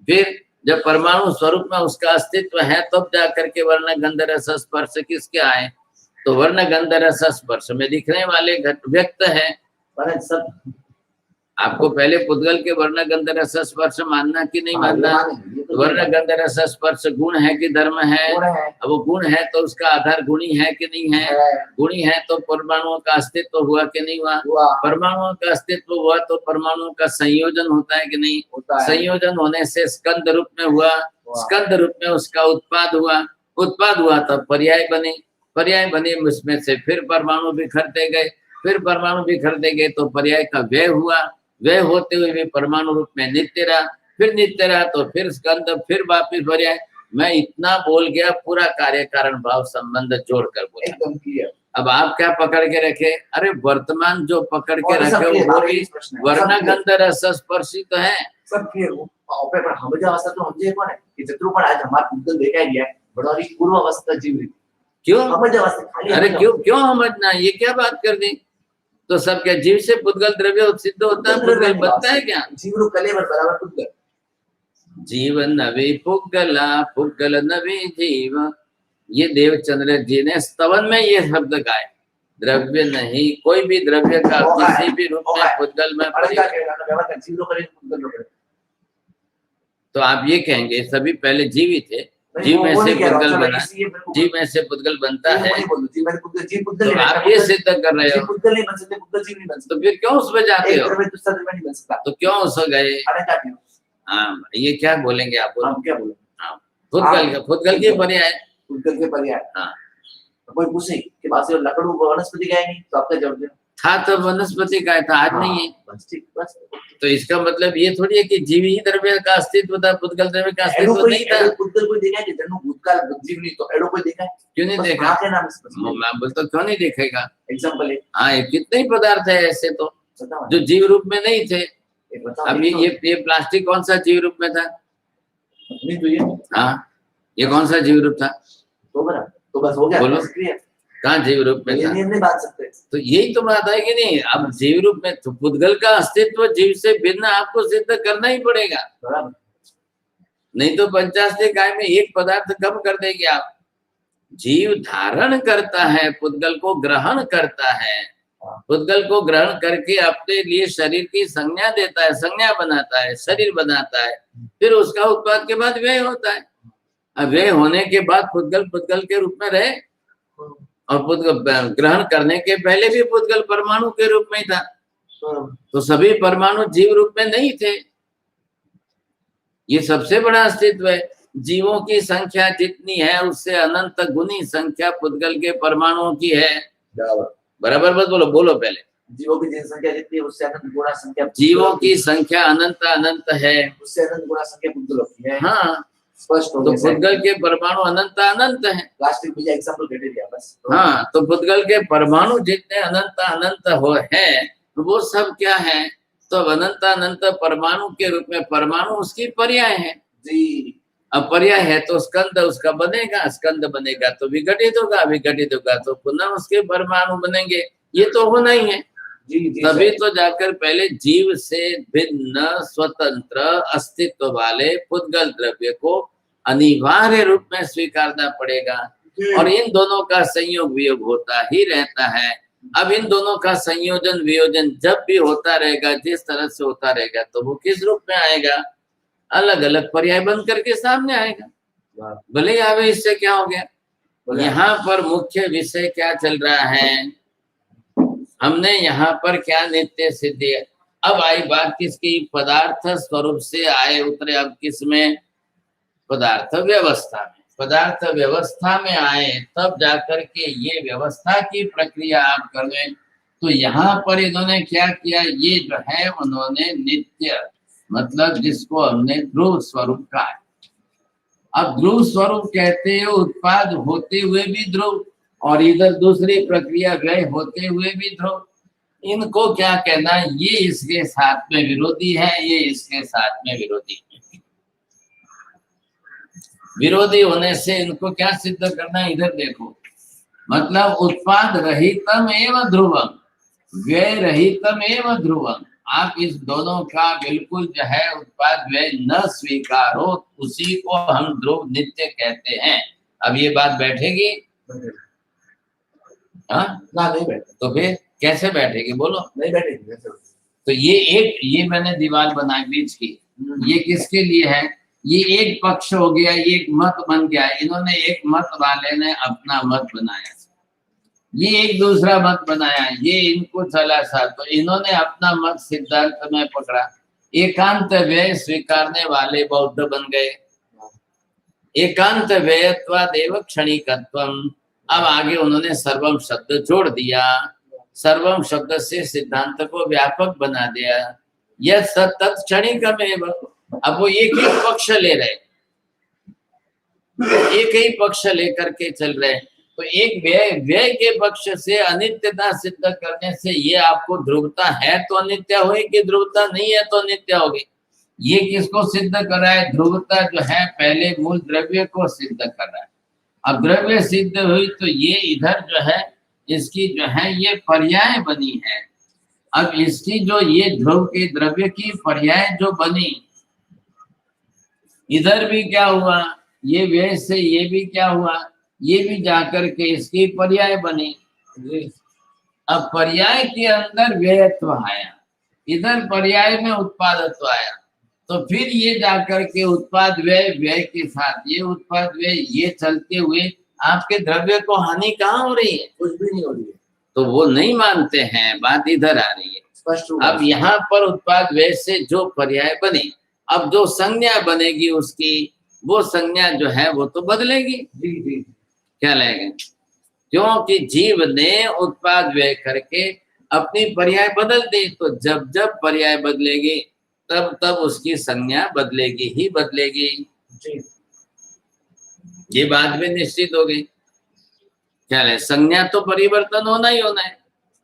फिर जब परमाणु स्वरूप में उसका अस्तित्व है तब तो जाकर के वर्ण गंध रस स्पर्श किसके आए? तो वर्ण गंध रस स्पर्श में दिखने वाले व्यक्त है। आपको पहले पुद्गल के वर्ण गंध रस स्पर्श मानना कि नहीं मानना? वर्ण गंध रस स्पर्श गुण है कि धर्म है? अब वो गुण है तो उसका आधार गुणी है कि नहीं है? गुणी है तो परमाणुओं का अस्तित्व हुआ कि नहीं हुआ? परमाणुओं का अस्तित्व हुआ तो परमाणुओं का संयोजन होता है कि नहीं? संयोजन होने से स्कंद रूप में हुआ, स्कंद रूप में उसका उत्पाद हुआ, उत्पाद हुआ तब पर्याय बने, पर्याय बने उसमें से फिर परमाणु बिखरते गए, फिर परमाणु बिखरते गए तो पर्याय का व्यय हुआ, व्यय होते हुए भी परमाणु रूप में नित्य रहा, फिर नित्य रहा तो फिर स्कंद, फिर वापिस पर्याय। मैं इतना बोल गया, पूरा कार्य कारण भाव संबंध जोड़कर बोला। एकदम क्लियर। अब आप क्या पकड़ के रखे? अरे वर्तमान जो पकड़ के रखे वो भी वर्ण गंध रस स्पर्शी तो है। सब क्लियर हो पर हम जो अवस्था तो हम जे कोण है कि जत्रू पण आज हमारा पुद्गल देखा गया है बड़ा ही पूर्व अवस्था जीव क्यों समझ अवस्था खाली। अरे क्यों समझना? ये क्या बात कर दी? तो सब क्या जीव से पुद्गल द्रव्य सिद्ध होता है? पुद्गल बनता है क्या? जीव कलेवर बराबर पुद्गल। जीव नवी पुद्गला पुद्गल नवी जीव, ये देवचंद्र जी ने स्तवन में ये शब्द गाए। द्रव्य नहीं, कोई भी द्रव्य का किसी भी रूप में पुद्गल में तो आप ये कहेंगे सभी पहले जीव ही थे, जीव में से पुद्गल बना, जीव में से पुद्गल बनता है। तो आप ये सिद्ध कर रहे हो तो फिर क्यों उसमें जाते हो? तो क्यों उस गए? हाँ, ये क्या बोलेंगे आप? क्या बोलेंगे? हाँ, पुद्गल के पर्याय, पुद्गल के पर्याय। हाँ, कोई पूछे कि बात लकड़ू वनस्पति का है नहीं तो आपका जवाब था तो वनस्पति का था, आज नहीं है। बस तो इसका मतलब ये थोड़ी है कि जीवी द्रव्य का अस्तित्व था, पुद्गल द्रव्य का अस्तित्व नहीं था। पुद्गल कोई देखा है कि भूतकाल जीव नहीं तो एडो कोई देखा है? क्यों नहीं देखा? मैं बोलता क्यों नहीं देखेगा? एग्जांपल है। हाँ, कितने ही पदार्थ है ऐसे तो जो जीव रूप में नहीं थे। अब ये प्लास्टिक कौन सा जीव रूप में था? हाँ, ये कौन सा जीव रूप था? तो बस हो गया, बोलो कहाँ जीव रूप में था? नहीं बात सकते। तो यही तो बात है कि नहीं? अब जीव रूप में तो पुद्गल का अस्तित्व जीव से भिन्न आपको सिद्ध करना ही पड़ेगा, नहीं तो 50 काय में एक पदार्थ कम कर देंगे आप। जीव धारण करता है, पुद्गल को ग्रहण करता है, पुद्गल को ग्रहण करके अपने लिए शरीर की संज्ञा देता है, संज्ञा बनाता है, शरीर बनाता है, फिर उसका उत्पाद के बाद व्यय होता है। अब वे होने के बाद पुद्गल पुद्गल के रूप में रहे, और पुद्गल ग्रहण करने के पहले भी पुद्गल परमाणु के रूप में ही था। तो सभी परमाणु जीव रूप में नहीं थे। ये सबसे बड़ा अस्तित्व है। जीवों की संख्या जितनी है उससे अनंत गुनी संख्या पुद्गल के परमाणुओं की है। बराबर मत बोलो, बोलो पहले। जीवों की जनसंख्या जितनी है उससे अनंत गुणा संख्या, जीवों की संख्या अनंत अनंत है, उससे अनंत गुणा संख्या पुद्गलों की है। हाँ, स्पष्ट हो तो गया। पुद्गल के परमाणु अनंत अनंत है। लास्ट वीक मुझे एग्जांपल दे दिया बस। हाँ, तो पुद्गल के परमाणु जितने अनंत अनंत हो है, वो सब क्या है? तो अनंत अनंत परमाणु के रूप में परमाणु उसकी पर्याय है जी। अब पर्याय है तो स्कंद उसका बनेगा, स्कंद बनेगा तो विघटित होगा, विघटित होगा तो पुनः उसके परमाणु बनेंगे। ये तो होना ही है। जी जी तभी तो जाकर पहले जीव से भिन्न स्वतंत्र अस्तित्व वाले पुद्गल द्रव्य को अनिवार्य रूप में स्वीकारना पड़ेगा। और इन दोनों का संयोग वियोग होता ही रहता है। अब इन दोनों का संयोजन वियोजन जब भी होता रहेगा, जिस तरह से होता रहेगा, तो वो किस रूप में आएगा? अलग अलग पर्याय बन करके सामने आएगा। भले ही आवे, इससे क्या हो गया? यहाँ पर मुख्य विषय क्या चल रहा है? हमने यहाँ पर क्या नित्य सिद्धि। अब आई बात किसकी? पदार्थ स्वरूप से आए उतरे अब किस में? पदार्थ व्यवस्था में। पदार्थ व्यवस्था में आए तब जाकर के ये व्यवस्था की प्रक्रिया आप करें। तो यहाँ पर इन्होंने क्या किया? ये जो है उन्होंने नित्य, मतलब जिसको हमने ध्रुव स्वरूप कहा है। अब ध्रुव स्वरूप कहते हैं उत्पाद होते हुए भी ध्रुव, और इधर दूसरी प्रक्रिया व्यय होते हुए भी ध्रुव। इनको क्या कहना? ये इसके साथ में विरोधी है, ये इसके साथ में विरोधी है। विरोधी होने से इनको क्या सिद्ध करना? इधर देखो, मतलब उत्पाद रहितम एवं ध्रुवम, व्यय रहितम एवं ध्रुवम। आप इस दोनों का बिल्कुल जो है उत्पाद व्यय न स्वीकारो, उसी को हम ध्रुव नित्य कहते हैं। अब ये बात बैठेगी? हाँ ना, नहीं बैठे। तो फिर कैसे बैठेगी? बोलो। नहीं बैठेगी। तो ये मैंने दीवार बनाई बीच की, ये किसके लिए है? ये एक पक्ष हो गया, ये एक मत बन गया। इन्होंने एक मत वाले ने अपना मत बनाया, ये एक दूसरा मत बनाया, ये इनको चला सा, तो इन्होंने अपना मत सिद्धांत में पकड़ा। एकांत व्यय स्वीकारने वाले बौद्ध बन गए। एकांत व्ययत्वादेव क्षणिकत्वम। अब आगे उन्होंने सर्वम शब्द जोड़ दिया। सर्वम शब्द से सिद्धांत को व्यापक बना दिया। यह सतत क्षणिकमेव। अब वो एक ही पक्ष ले रहे, एक ही पक्ष लेकर के चल रहे। तो एक व्यय के पक्ष से अनित्यता सिद्ध करने से ये आपको ध्रुवता है तो अनित्य होगी, ध्रुवता नहीं है तो अनित्य होगी। ये किसको सिद्ध कर रहा है? ध्रुवता जो है पहले मूल द्रव्य को सिद्ध कर रहा है। अब द्रव्य सिद्ध हुई तो ये इधर जो है इसकी जो है ये पर्याय बनी है। अब इसकी जो ये ध्रुव के द्रव्य की पर्याय जो बनी, इधर भी क्या हुआ? ये व्यय से ये भी क्या हुआ? ये भी जाकर के इसकी पर्याय बनी। अब पर्याय के अंदर व्ययत्व आया, इधर पर्याय में उत्पादत्व आया, तो फिर ये जाकर के उत्पाद व्यय, व्यय के साथ ये उत्पाद व्यय, ये चलते हुए आपके द्रव्य को हानि कहाँ हो रही है? कुछ भी नहीं हो रही है। तो वो नहीं मानते हैं, बात इधर आ रही है। स्पष्ट। अब यहाँ पर उत्पाद व्यय से जो पर्याय बनी, अब जो संज्ञा बनेगी उसकी, वो संज्ञा जो है वो तो बदलेगी। जी जी। क्या लगेगा? क्योंकि जीव ने उत्पाद व्यय करके अपनी पर्याय बदल दी, तो जब जब पर्याय बदलेगी तब तब उसकी संज्ञा बदलेगी ही बदलेगी। जी। ये बात भी निश्चित हो गई। क्या है? संज्ञा तो परिवर्तन होना ही होना है,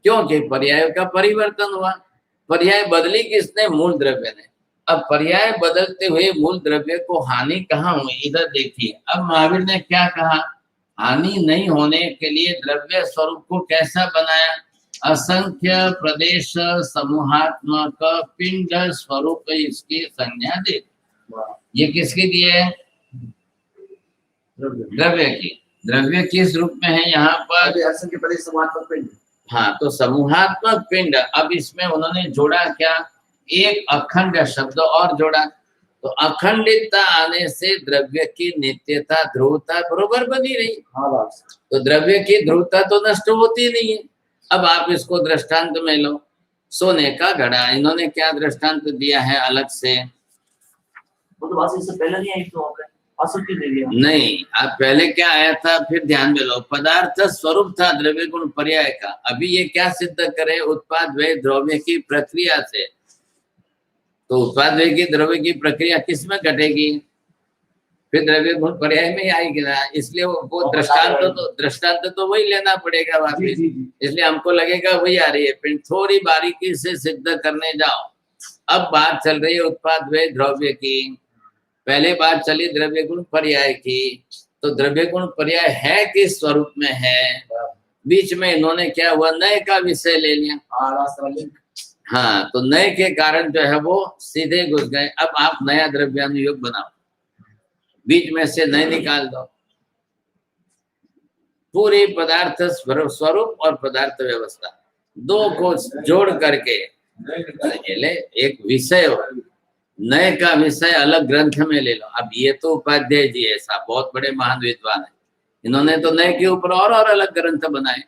क्योंकि पर्याय का परिवर्तन हुआ। पर्याय बदली किसने? मूल द्रव्य ने। अब पर्याय बदलते हुए मूल द्रव्य को हानि कहाँ हुई? इधर देखिए, अब महावीर ने क्या कहा? हानि नहीं होने के लिए द्रव्य स्वरूप को कैसा बनाया? असंख्य प्रदेश समूहात्मक पिंड स्वरूप इसकी संज्ञा दे। ये किसके दिए है? द्रव्य की। द्रव्य किस रूप में है यहाँ पर? असंख्य प्रदेश समूहात्मक पिंड। हाँ, तो समूहात्मक पिंड। अब इसमें उन्होंने जोड़ा क्या? एक अखंड शब्द और जोड़ा। तो अखंडितता आने से द्रव्य की नित्यता ध्रुवता बरोबर बनी रही। हाँ बात। तो द्रव्य की ध्रुवता तो नष्ट होती नहीं है। अब आप इसको दृष्टांत में लो, सोने का घड़ा, इन्होंने क्या दृष्टांत दिया है अलग से? वो तो बात इससे पहले नहीं आई तो आपने आसक्ति दे दिया। नहीं, अब पहले क्या आया था, फिर ध्यान में लो। पदार्थ स्वरूप था द्रव्य गुण पर्याय का। अभी ये क्या सिद्ध करे? उत्पाद व्यय द्रव्य की प्रक्रिया से। तो उत्पाद व्यय की द्रव्य की प्रक्रिया किस में घटेगी? फिर द्रव्य गुण पर्याय में ही आएगी ना। इसलिए वो दृष्टांत तो वही लेना पड़ेगा वापिस। इसलिए हमको लगेगा वही आ रही है, फिर थोड़ी बारीकी से सिद्ध करने जाओ। अब बात चल रही है उत्पाद व्यय द्रव्य की, पहले बात चली द्रव्य गुण पर्याय की। तो द्रव्य गुण पर्याय है किस स्वरूप में है? बीच में इन्होंने क्या हुआ, नए का विषय ले लिया। हाँ, तो नए के कारण जो है वो सीधे घुस गए। अब आप नया द्रव्यानुयोग बनाओ, बीच में से नए निकाल दो। पूरी पदार्थ स्वरूप और पदार्थ व्यवस्था दो को जोड़ करके एक विषय हो, नए का विषय अलग ग्रंथ में ले लो। अब ये तो उपाध्याय जी ऐसा बहुत बड़े महान विद्वान है, इन्होंने तो नए के ऊपर और अलग ग्रंथ बनाए।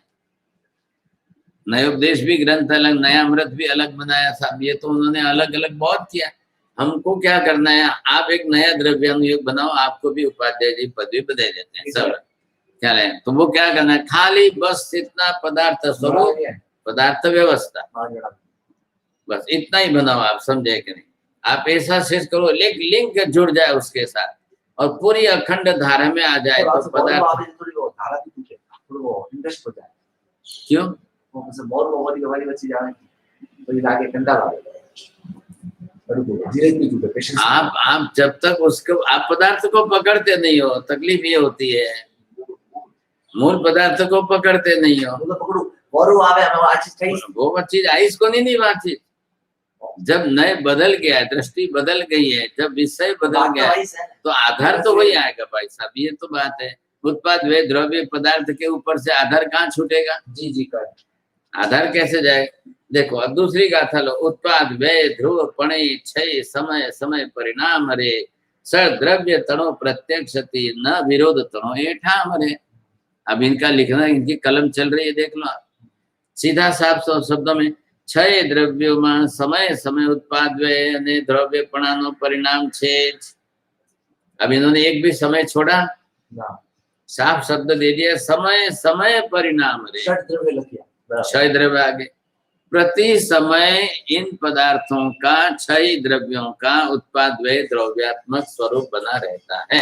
नए उपदेश भी ग्रंथ अलग, नया अमृत भी अलग बनाया साहब। ये तो उन्होंने अलग अलग बहुत किया। हमको क्या करना है, आप एक नया द्रव्यानुयोग बनाओ, आपको भी उपाध्याय जी पदवी पर दे देते हैं सब। क्या है तो वो क्या करना है, खाली बस इतना पदार्थ स्वरूप पदार्थ व्यवस्था, बस इतना ही बनाओ। आप समझे कि नहीं? आप ऐसा शेष करो, लिंक जुड़ जाए उसके साथ और पूरी अखंड धारा में आ जाए तो पदार्थ। क्यों? आप जब तक उसको आप पदार्थ को पकड़ते नहीं हो, तकलीफ ये होती है। मूल पदार्थ को पकड़ते नहीं हो, वो चीज आई इसको नहीं बातचीत। जब नए बदल गया है, दृष्टि बदल गई है, जब विषय बदल गया है, तो आधार तो वही आएगा भाई साहब। ये तो बात है। उत्पाद व्यय द्रव्य पदार्थ के ऊपर से आधार कहाँ छूटेगा? जी कर आधार कैसे जाए? देखो अब दूसरी गाथा लो। उत्पाद व्यय ध्रुव पणे क्षय समय समय परिणाम रे सर द्रव्य तणो प्रत्यक्षति न विरोध तणो एठाम रे। अब इनका लिखना, इनकी कलम चल रही है, देख लो आप। सीधा साफ शब्दों में, क्षय द्रव्यों में समय समय उत्पाद व्यय અને દ્રવ્યપણાનો परिणाम छे। अब इन्होंने एक भी समय छोड़ा, साफ शब्द दे दिया, समय समय परिणाम रे। क्षय द्रव्य आगे, प्रति समय इन पदार्थों का क्षय द्रव्यों का उत्पाद व्यय द्रव्यात्मक स्वरूप बना रहता है।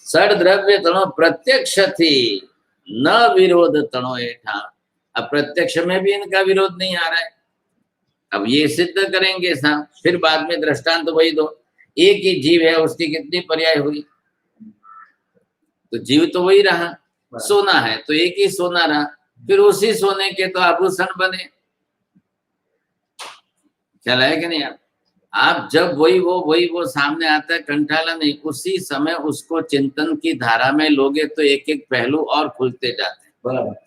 सड़ द्रव्य तणो प्रत्यक्ष थी न विरोध तणो एठा। अब प्रत्यक्ष में भी इनका विरोध नहीं आ रहा है। अब ये सिद्ध करेंगे साहब, फिर बाद में दृष्टांत वही दो। एक ही जीव है, उसकी कितनी पर्याय हुई? तो जीव तो वही रहा, सोना है तो एक ही सोना रहा, फिर उसी सोने के तो आभूषण बने। चला है कि नहीं? आप जब वही वो सामने आता है, कंठाला नहीं, उसी समय उसको चिंतन की धारा में लोगे तो एक एक पहलू और खुलते जाते हैं। बराबर।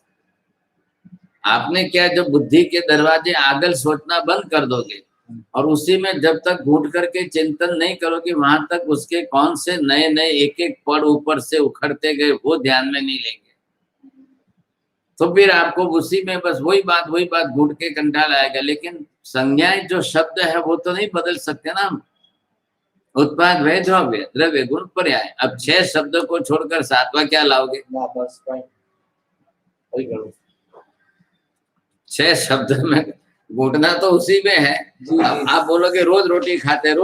आपने क्या, जब बुद्धि के दरवाजे आगल सोचना बंद कर दोगे और उसी में जब तक घूट करके चिंतन नहीं करोगे, वहां तक उसके कौन से नए नए एक एक पद ऊपर से उखड़ते गए वो ध्यान में नहीं लेंगे, तो फिर आपको उसी में बस वही बात घूट के कंठाल आएगा। लेकिन संज्ञाएं जो शब्द है वो तो नहीं बदल सकते ना हम। उत्पाद व्यय द्रव्य द्रव्य गुण पर्याय, अब 6 शब्दों को छोड़कर 7वां क्या लाओगे? 6 शब्द में घूटना तो उसी में है। आप बोलोगे रोज रोटी खाते,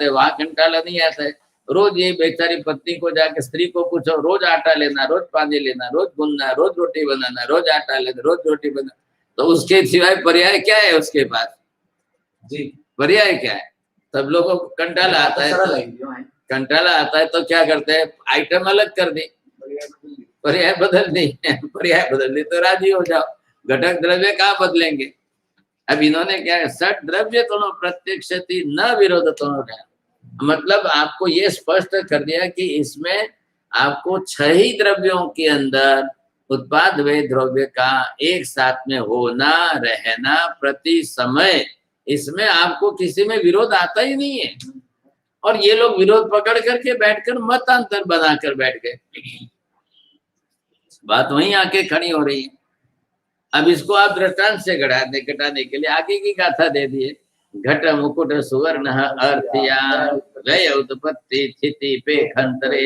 वहां कंटाला नहीं आता है। रोज ये बेचारी पत्नी को जाके स्त्री को पूछो, रोज आटा लेना, रोज पानी लेना, रोज गूंदना, रोज रोटी बनाना, रोज आटा लेना, रोज रोटी बनाना, तो उसके सिवाय पर्याय क्या है उसके पास? जी पर्याय क्या है? सब लोगों को कंटाला आता है तो क्या करते हैं, आइटम अलग कर दी, पर्याय बदल दी। पर्याय बदल दी तो राजी हो जाओ, घटक द्रव्य कहाँ बदलेंगे? अब इन्होंने क्या है, सट द्रव्य तणो प्रत्यक्षति न विरोध तणो है। मतलब आपको ये स्पष्ट कर दिया कि इसमें आपको 6 ही द्रव्यों के अंदर उत्पाद व्यय द्रव्य का एक साथ में होना रहना प्रति समय इसमें आपको किसी में विरोध आता ही नहीं है। और ये लोग विरोध पकड़ करके बैठकर मतांतर बनाकर बैठ गए। बात वहीं आके खड़ी हो रही है। अब इसको आप दृष्टांत से घटाने के लिए आगे की गाथा दे दिए। घट मुकुट सुवर्ण अर्थिया व्यय उत्पत्ति स्थिति पे खंतरे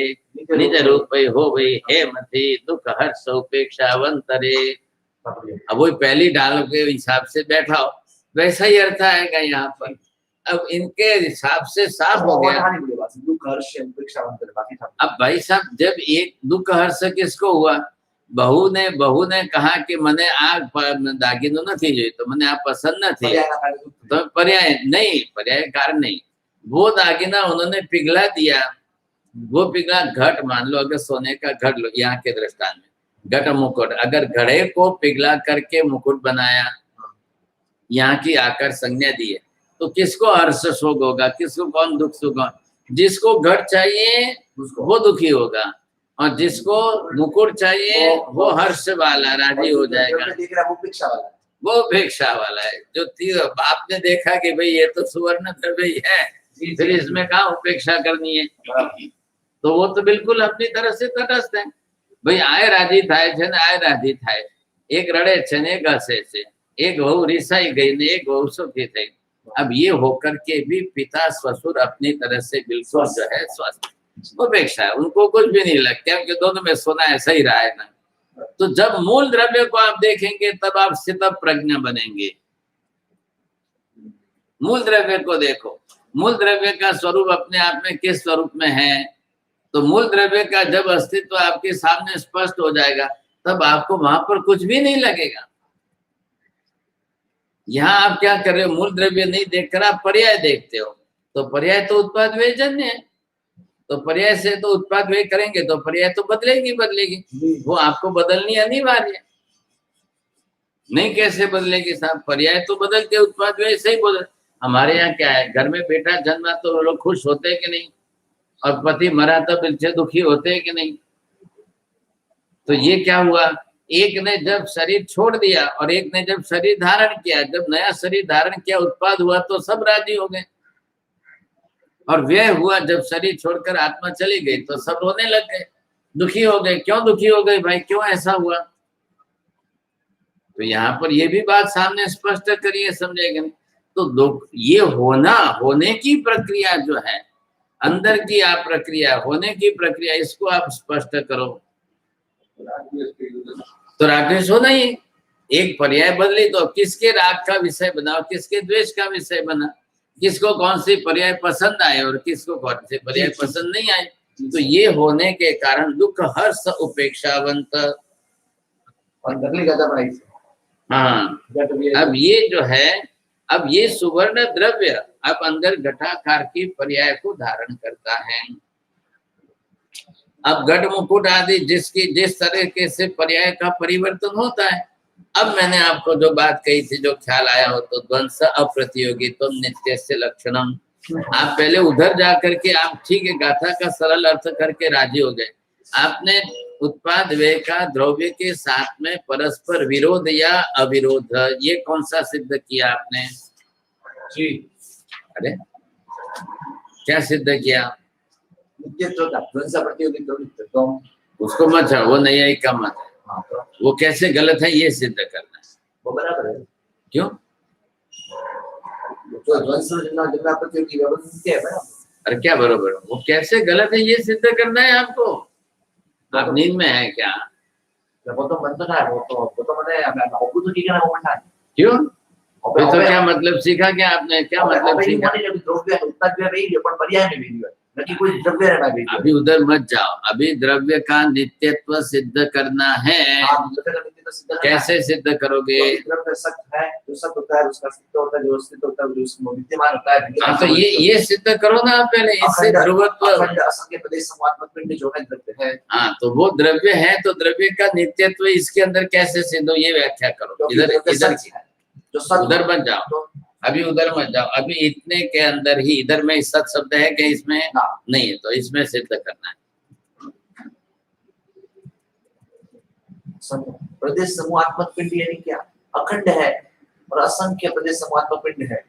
निज रूप हो गई हेमति दुख हर्ष उपेक्षावंतरे। अब वही पहली डाल के हिसाब से बैठाओ, वैसा ही अर्थ आएगा यहाँ पर। अब इनके हिसाब से साफ हो गया। दुख हर्ष उपेक्षावंतरे बाकी था। अब भाई साहब जब एक दुख हर्ष किसको हुआ, बहू ने कहा कि मने आग दागिनो નથી જોઈતો, મને આ પસंद નથી, तो पर्याय कारण नहीं, वो दागिना उन्होंने पिघला दिया। वो पिघला घट, मान लो अगर सोने का घट लो यहाँ के दृष्टांत में, घट मुकुट, अगर घड़े को पिघला करके मुकुट बनाया, यहाँ की आकर संज्ञा दी है, तो किसको हर्ष शोक होगा, किसको कौन दुख सुख होगा? जिसको घट चाहिए वो दुखी होगा, और जिसको मुकुट चाहिए वो हर्ष वाला राजी हो जाएगा। वो उपेक्षा वाला है। जो आपने देखा कि भाई ये तो सुवर्ण द्रव्य है, फिर इसमें कहाँ उपेक्षा करनी है, तो वो तो बिल्कुल अपनी तरह से तटस्थ है। भाई आए राजी थाय छे ने आए राजी थाय, एक रड़े छे ने एक हसे छे, एक वहू रिसाई गई ने एक वहू सुखी थी। अब ये होकर के भी पिता ससुर अपनी तरह से बिल्कुल जो है स्वस्थ, उपेक्षा है, उनको कुछ भी नहीं लगता, क्योंकि दोनों में सोना ऐसा ही रहा है ना। तो जब मूल द्रव्य को आप देखेंगे तब आप स्थित प्रज्ञ बनेंगे। मूल द्रव्य को देखो, मूल द्रव्य का स्वरूप अपने आप में किस स्वरूप में है, तो मूल द्रव्य का जब अस्तित्व आपके सामने स्पष्ट हो जाएगा तब आपको वहां पर कुछ भी नहीं लगेगा। यहाँ आप क्या कर रहे हो, मूल द्रव्य नहीं देखकर आप पर्याय देखते हो, तो पर्याय तो उत्पाद व्यजन्य है, तो पर्याय से तो उत्पाद व्यय करेंगे तो पर्याय तो बदलेगी, वो आपको बदलनी अनिवार्य। नहीं कैसे बदलेगी साहब, पर्याय तो बदलते, उत्पाद व्यय से ही बदल। हमारे यहाँ क्या है, घर में बेटा जन्मा तो लोग खुश होते हैं कि नहीं, और पति मरा तो बिल्कुल दुखी होते हैं कि नहीं। तो ये क्या हुआ, एक ने जब शरीर छोड़ दिया और एक ने जब शरीर धारण किया, जब नया शरीर धारण किया उत्पाद हुआ तो सब राजी हो गए, और व्यय हुआ जब शरीर छोड़कर आत्मा चली गई तो सब रोने लग गए, दुखी हो गए। क्यों दुखी हो गए भाई, क्यों ऐसा हुआ? तो यहाँ पर ये भी बात सामने स्पष्ट करिए, समझेंगे। तो दुख ये होने की प्रक्रिया जो है, अंदर की आप प्रक्रिया, होने की प्रक्रिया, इसको आप स्पष्ट करो। तो राकेश होना ही एक पर्याय बदली तो किसके राग का विषय बना, किसके द्वेष का विषय बना, किसको कौन सी पर्याय पसंद आए और किसको कौन सी पर्याय पसंद नहीं आए। तो ये होने के कारण दुख हर्ष उपेक्षावंत। हाँ, अब ये जो है, अब ये सुवर्ण द्रव्य अब अंदर घटाकार की पर्याय को धारण करता है। अब घट मुकुट आदि जिस तरीके से पर्याय का परिवर्तन होता है, अब मैंने आपको जो बात कही थी, जो ख्याल आया हो, तो ध्वंस अप्रतियोगी तुम नित्य से लक्षणम। आप पहले उधर जा करके आप ठीक है गाथा का सरल अर्थ करके राजी हो गए। आपने उत्पाद व्यय का द्रव्य के साथ में परस्पर विरोध या अविरोध, ये कौन सा सिद्ध किया आपने जी? अरे क्या सिद्ध किया? उसको मत है, वो नहीं का मत है, वो कैसे गलत है ये सिद्ध करना है। वो बराबर है। क्यों? अरे क्या बराबर, वो कैसे गलत है ये सिद्ध करना है आपको। आप नींद में है क्या? वो तो मन तो ना, वो तो मैंने आपको तो ठीक है ना, वो मन है। क्यों? तो क्या मतलब सीखा क्या आपने, क्या मतलब सीखा? अभी उधर मत जाओ, अभी द्रव्य का नित्यत्व सिद्ध करना है। कैसे सिद्ध करोगे? द्रव्य सत्य है, जो सत्य होता है उसका सिद्ध होता है, जो अस्तित्व होता है जो विद्यमान होता है। तो ये सिद्ध करो ना आप पहले, इससे ध्रुवत्व असंख्य प्रदेश समात्मक पिंड जो है द्रव्य है। हाँ, तो वो द्रव्य है, तो द्रव्य का नित्यत्व इसके अंदर कैसे सिद्ध हो, ये व्याख्या करो। इधर उधर मत जाओ, अभी उधर मत जाओ, अभी इतने के अंदर ही, इधर में सत शब्द है कि इसमें नहीं है, तो इसमें सिद्ध करना है। प्रदेश समूहात्मक पिंड यानी क्या? अखंड है और असंख्य प्रदेश समूहात्मक पिंड है।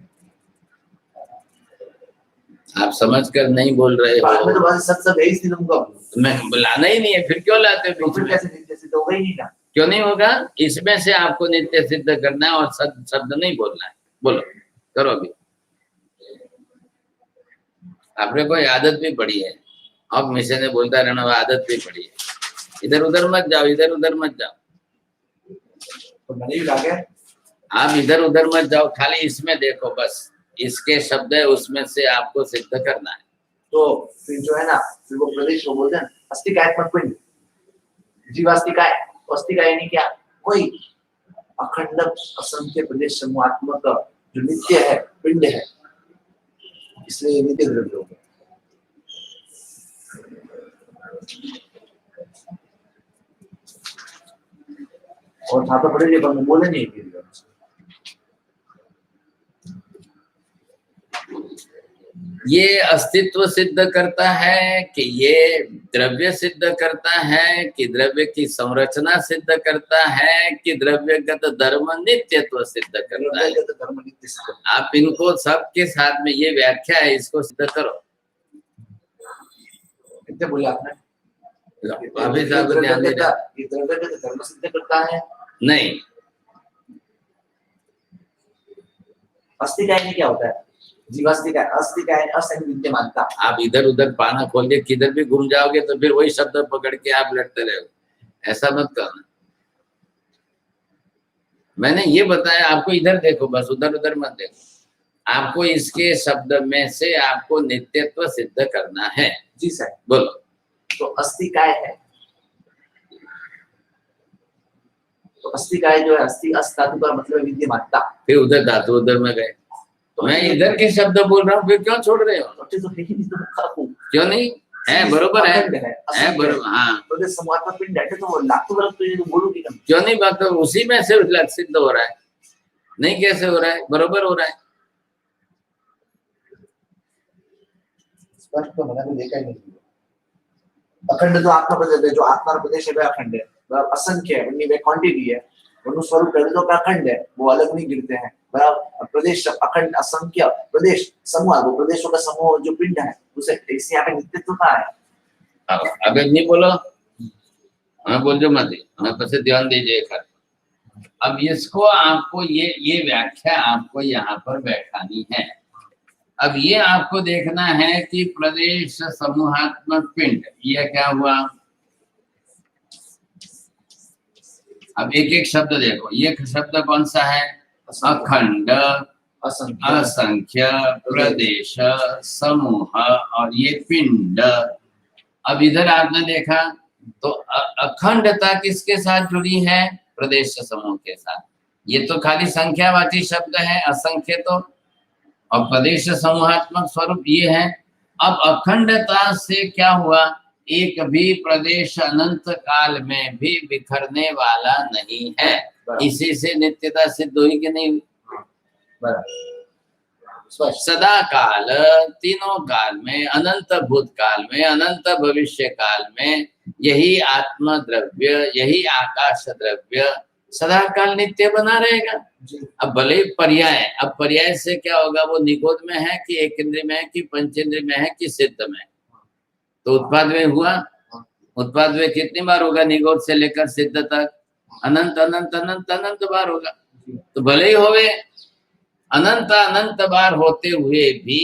आप समझ कर नहीं बोल रहे बाद में तो हो। बस सच सब यही थी तुमको, मैं बुलाना ही नहीं है, फिर क्यों लाते हो तो बीच फिर में? कैसे नित्य सिद्ध होगा ही नहीं ना। क्यों नहीं होगा? इसमें से आपको नित्य सिद्ध करना है और शब्द नहीं बोलना है। बोलो, करो अभी। आपने कोई आदत भी पड़ी है, अब मिसे ने बोलता रहना, आदत भी पड़ी है। इधर उधर मत जाओ, इधर उधर मत जाओ, तो मैंने भी कहा आप इधर उधर मत जाओ, खाली इसमें देखो बस। इसके शब्द है, उसमें से आपको सिद्ध करना है। तो फिर जो है ना, फिर वो प्रदेश को बोलते हैं अस्तिकात्मक पिंड, जीवास्तिकाय। अस्तिकाय यानी क्या? कोई अखंड असंख्य प्रदेश समूहात्मक जो नित्य है, पिंड है, इसलिए नित्य द्रव्य हो गया। और था तो बड़े बोले नहीं फिर ये अस्तित्व सिद्ध करता है कि ये द्रव्य सिद्ध करता है कि द्रव्य की संरचना सिद्ध करता है कि द्रव्यगत धर्म नित्यत्व सिद्ध करता है? धर्म नित्य सिद्ध। आप इनको सबके साथ में ये व्याख्या है, इसको सिद्ध करो। कितने बोले आपने? अभी सब ध्यान दे रहे। ये द्रव्यगत धर्म सिद्ध करता है? नहीं, अस्तिकाय क्या होता है? जीवास्तिकाय, अस्तिकाय असंग विद्यमानता। आप इधर उधर पाना खोल के किधर भी घूम जाओगे तो फिर वही शब्द पकड़ के आप लड़ते रहोगे। ऐसा मत करना। मैंने ये बताया आपको, इधर देखो बस, उधर उधर मत देखो। आपको इसके शब्द में से आपको नित्यत्व सिद्ध करना है। जी सर। बोलो। तो अस्तिकाय है, तो अस्तिकाय जो है, अस्थि अस धातु का मतलब है विद्यमानता। फिर उधर धातु उधर में गए। तो मैं इधर के शब्द बोल रहा हूँ, फिर क्यों छोड़ रहे हो? क्यों नहीं है? बरोबर है बरोबर। हाँ, तो समात्मक पिंड है, तो वो लातू गलत तो ये तो बोलूंगी ना। क्यों नहीं? बात तो उसी में से सिद्ध हो रहा है। नहीं कैसे हो रहा है? बरोबर हो रहा है। स्पष्ट तो मैंने देखा ही नहीं। अखंड तो आत्मा प्रदेश है, जो आत्मा प्रदेश है वह अखंड है, वह असंख्य है, वह क्वांटिटी है। उन स्वरूप प्रदेशों का अखंड है, वो अलग नहीं गिरते हैं। प्रदेश अखंड असंख्य प्रदेश समूह, वो प्रदेशों का समूह जो पिंड है, उसे इसे यहाँ पे नित्यत्व का है। अब नहीं बोलो, हाँ बोल जो मत, हाँ पर ध्यान दीजिए खर। अब इसको आपको ये व्याख्या आपको यहाँ पर बैठानी है। अब ये आपको देखना है कि प्रदेश समूहात्मक पिंड, ये क्या हुआ? अब एक एक शब्द देखो। ये शब्द कौन सा है? अखंड, असंख्य, प्रदेश, समूह और ये पिंड। अब इधर आपने देखा तो अखंडता किसके साथ जुड़ी है? प्रदेश समूह के साथ। ये तो खाली संख्यावाची शब्द है, असंख्य तो, और प्रदेश समूहात्मक स्वरूप ये है। अब अखंडता से क्या हुआ? एक भी प्रदेश अनंत काल में भी बिखरने वाला नहीं है। इसी से नित्यता सिद्ध हुई कि नहीं? सदा काल, तीनों काल में, अनंत भूत काल में, अनंत भविष्य काल में यही आत्मा द्रव्य, यही आकाश द्रव्य सदा काल नित्य बना रहेगा। अब भले पर्याय, अब पर्याय से क्या होगा? वो निगोद में है कि एक इंद्रिय में है कि पंचेंद्रिय में है कि सिद्ध में? तो उत्पाद में हुआ। उत्पाद में कितनी बार होगा? निगोद से लेकर सिद्ध तक अनंत अनंत अनंत अनंत बार होगा। तो भले ही होवे अनंत अनंत बार होते हुए भी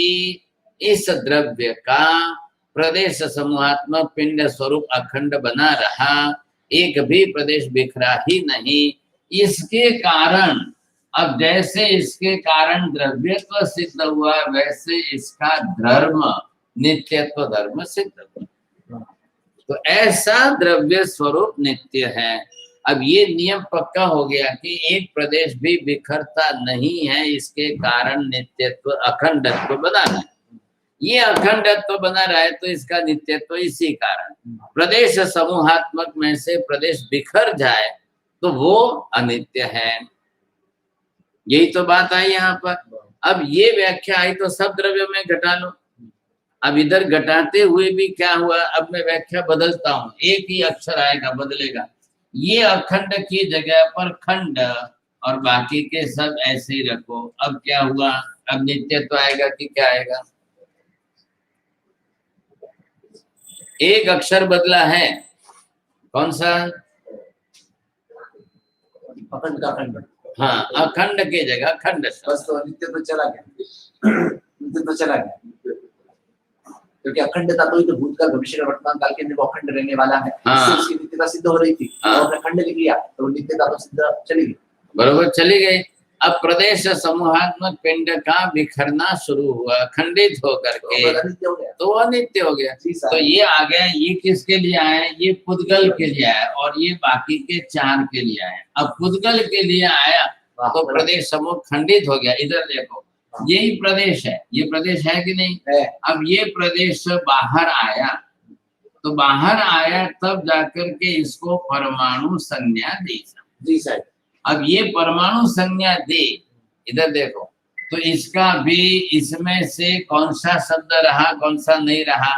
इस द्रव्य का प्रदेश समूहात्मक पिंड स्वरूप अखंड बना रहा, एक भी प्रदेश बिखरा ही नहीं। इसके कारण, अब जैसे इसके कारण द्रव्यत्व सिद्ध हुआ, वैसे इसका धर्म, नित्यत्व धर्म सिद्ध हुआ। तो ऐसा द्रव्य स्वरूप नित्य है। अब ये नियम पक्का हो गया कि एक प्रदेश भी बिखरता नहीं है, इसके कारण नित्यत्व अखंडत्व बना है। ये अखंडत्व बना रहा है तो इसका नित्यत्व इसी कारण। प्रदेश समूहात्मक में से प्रदेश बिखर जाए तो वो अनित्य है। यही तो बात आई यहाँ पर। अब ये व्याख्या आई तो सब द्रव्यों में घटा लो। अब इधर घटाते हुए भी क्या हुआ? अब मैं व्याख्या बदलता हूँ, एक ही अक्षर आएगा, बदलेगा। ये अखंड की जगह पर खंड और बाकी के सब ऐसे ही रखो। अब क्या हुआ? अब नित्यत्व आएगा कि क्या आएगा? एक अक्षर बदला है, कौन सा? अखंड का अखंड, हाँ, अखंड की जगह खंड शब्द। बस तो नित्य तो चला गया, नित्य तो चला गया, क्योंकि अखंडता तो ही तो भूतकाल भविष्य और वर्तमान काल के अंदर वो अखंड रहने वाला है। हाँ। इससे उसकी नित्यता सिद्ध हो रही थी, हाँ। और अखंड लिख लिया तो नित्यता तो सिद्ध चली गई, बरोबर चली गई। अब प्रदेश समूहात्मक पिंड का बिखरना शुरू हुआ, खंडित होकर के, अनित्य हो गया। तो अनित्य हो गया। जी सर। तो ये आ गया, ये किसके लिए आए? ये पुद्गल के लिए आया, और ये बाकी के चार के लिए आए। अब पुद्गल के लिए आया तो प्रदेश समूह खंडित हो गया। इधर देखो, यही प्रदेश है, ये प्रदेश है कि नहीं है। अब ये प्रदेश बाहर आया, तो बाहर आया तब जाकर के इसको परमाणु संज्ञा दी। जी सर। अब ये परमाणु संज्ञा दे, इधर देखो, तो इसका भी इसमें से कौन सा शब्द रहा, कौन सा नहीं रहा?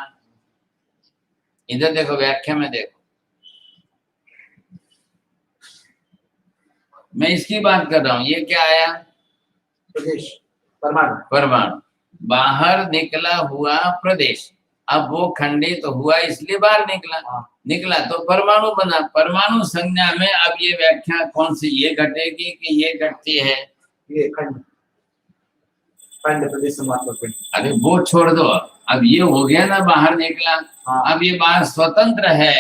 इधर देखो, व्याख्या में देखो, मैं इसकी बात कर रहा हूं। ये क्या आया? प्रदेश, परमाणु। परमाणु, बाहर निकला हुआ प्रदेश। अब वो खंडित हुआ इसलिए बाहर निकला तो परमाणु बना। परमाणु संज्ञा में अब ये व्याख्या कौन सी, ये घटेगी कि ये घटती है? ये खंड, खंड प्रदेश समूहात्मक पिंड। अरे वो छोड़ दो, अब ये हो गया ना, बाहर निकला। हाँ। अब ये बात स्वतंत्र है।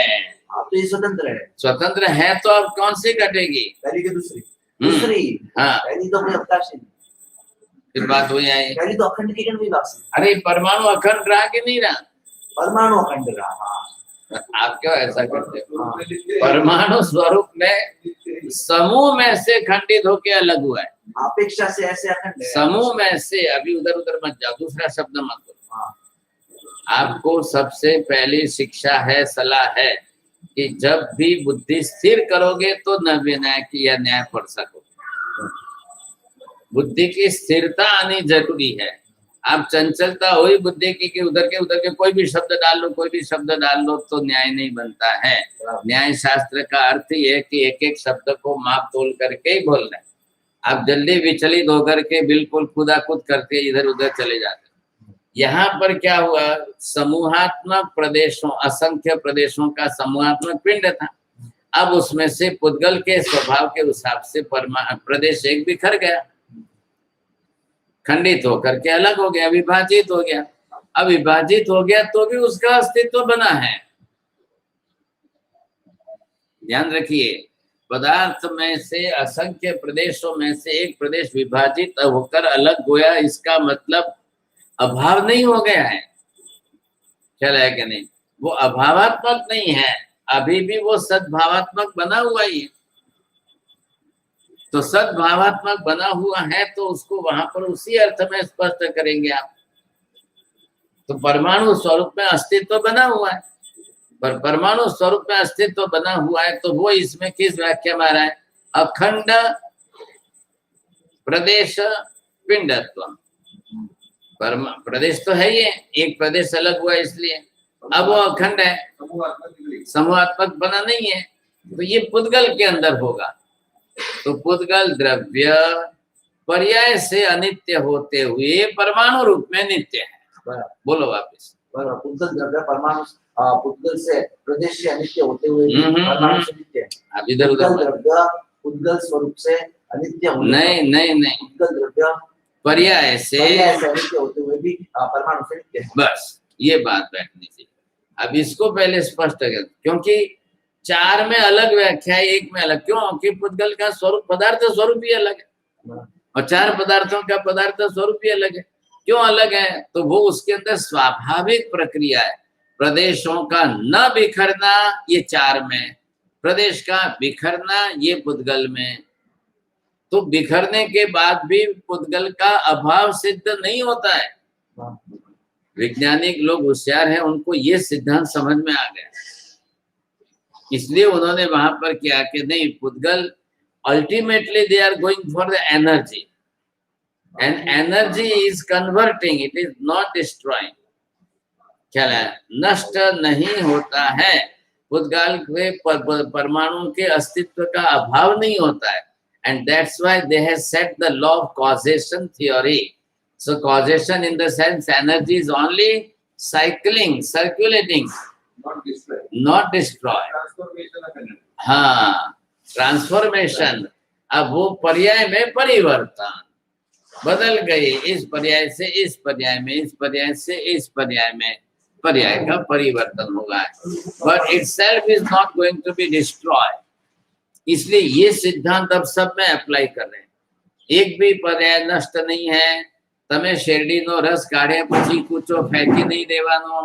अब तो ये स्वतंत्र है। स्वतंत्र है तो अब कौन सी घटेगी? पहली के दूसरी, दूसरी। हाँ, पहली तो कोई अवकाश नहीं, फिर बात हो जाएगी। पहली तो अखंड की भी वापसी। अरे परमाणु अखंड रहा कि नहीं रहा? परमाणु अखंड रहा। हाँ। आप क्यों ऐसा करते हो? हाँ। परमाणु स्वरूप में समूह में से खंडित होके अलग हुआ है। अपेक्षा से ऐसे अखंड है। समूह में से, अभी उधर उधर मत जाओ, दूसरा शब्द मत बोलो। हाँ। आपको सबसे पहली शिक्षा है, सलाह है कि जब भी बुद्धि स्थिर करोगे तो निर्विनायक या न्याय पढ़ सकोगे। बुद्धि की स्थिरता आनी जरूरी है। आप चंचलता हुई बुद्धि की कि उधर के कोई भी शब्द डाल लो, कोई भी शब्द डाल लो, तो न्याय नहीं बनता है। न्याय शास्त्र का अर्थ ये है कि एक एक शब्द को माप तोल करके ही बोलना है। आप जल्दी विचलित होकर के बिल्कुल खुदाखुद करके इधर उधर चले जाते। यहाँ पर क्या हुआ? समूहात्मक प्रदेशों, असंख्य प्रदेशों का समूहात्मक पिंड था। अब उसमें से पुद्गल के स्वभाव के हिसाब से प्रदेश एक बिखर गया, खंडित होकर के अलग हो गया, विभाजित हो गया। अब विभाजित हो गया तो भी उसका अस्तित्व बना है। ध्यान रखिए, पदार्थ में से असंख्य प्रदेशों में से एक प्रदेश विभाजित होकर अलग हुआ, इसका मतलब अभाव नहीं हो गया है। चल है कि नहीं? वो अभावात्मक नहीं है, अभी भी वो सद्भावात्मक बना हुआ ही है। तो सद्भावात्मक बना हुआ है तो उसको वहां पर उसी अर्थ में स्पष्ट करेंगे आप। तो परमाणु स्वरूप में अस्तित्व बना हुआ है, पर परमाणु स्वरूप में अस्तित्व बना हुआ है तो वो इसमें किस व्याख्या में आ रहा है? अखंड प्रदेश पिंडत्व। प्रदेश तो है ये, एक प्रदेश अलग हुआ इसलिए। अब वो अखंड है, समूहात्मक बना नहीं है, तो ये पुद्गल के अंदर होगा। तो पुद्गल द्रव्य पर्याय से अनित्य होते हुए परमाणु रूप में नित्य है। बोलो वापस। पुद्गल द्रव्य परमाणु, पुद्गल से प्रदेश से अनित्य होते हुए परमाणु से नित्य है। अब इधर उधर द्रव्य पुद्गल स्वरूप से अनित्य नहीं, पुद्गल द्रव्य पर्याय से अनित्य होते हुए भी परमाणु से नित्य है। बस ये बात बैठनी चाहिए। अब इसको पहले स्पष्ट कर, क्योंकि चार में अलग व्याख्या है, एक में अलग। क्यों? कि पुद्गल का स्वरूप, पदार्थ स्वरूप ही अलग है, और चार पदार्थों का पदार्थ स्वरूप ही अलग है। क्यों अलग है? तो वो उसके अंदर स्वाभाविक प्रक्रिया है। प्रदेशों का न बिखरना ये चार में, प्रदेश का बिखरना ये पुद्गल में। तो बिखरने के बाद भी पुद्गल का अभाव सिद्ध नहीं होता है। वैज्ञानिक लोग होशियार हैं, उनको ये सिद्धांत समझ में आ गया, इसलिए उन्होंने वहां पर किया कि नहीं, पुद्गल ultimately they are going for the energy, and energy is converting, it is not destroying. क्या है? नष्ट नहीं होता है। पुद्गल के परमाणु के अस्तित्व का अभाव नहीं होता है, and that's why they have set the law of causation theory. So causation in the sense energy is only cycling, circulating, Not destroy. Not destroy. Transformation of energy. हाँ, ट्रांसफॉर्मेशन। अब वो पर्याय में परिवर्तन, बदल गई, इस पर्याय से इस पर्याय में, इस पर्याय से इस पर्याय में, पर्याय का परिवर्तन होगा। But itself is not going to be destroy. इसलिए ये सिद्धांत अब सब में अप्लाई कर रहे हैं। एक भी पर्याय नष्ट नहीं है। તમે શેરડીનો રસ કાઢ્યા પછી કૂચો ફેંકી નહીં દેવાનો,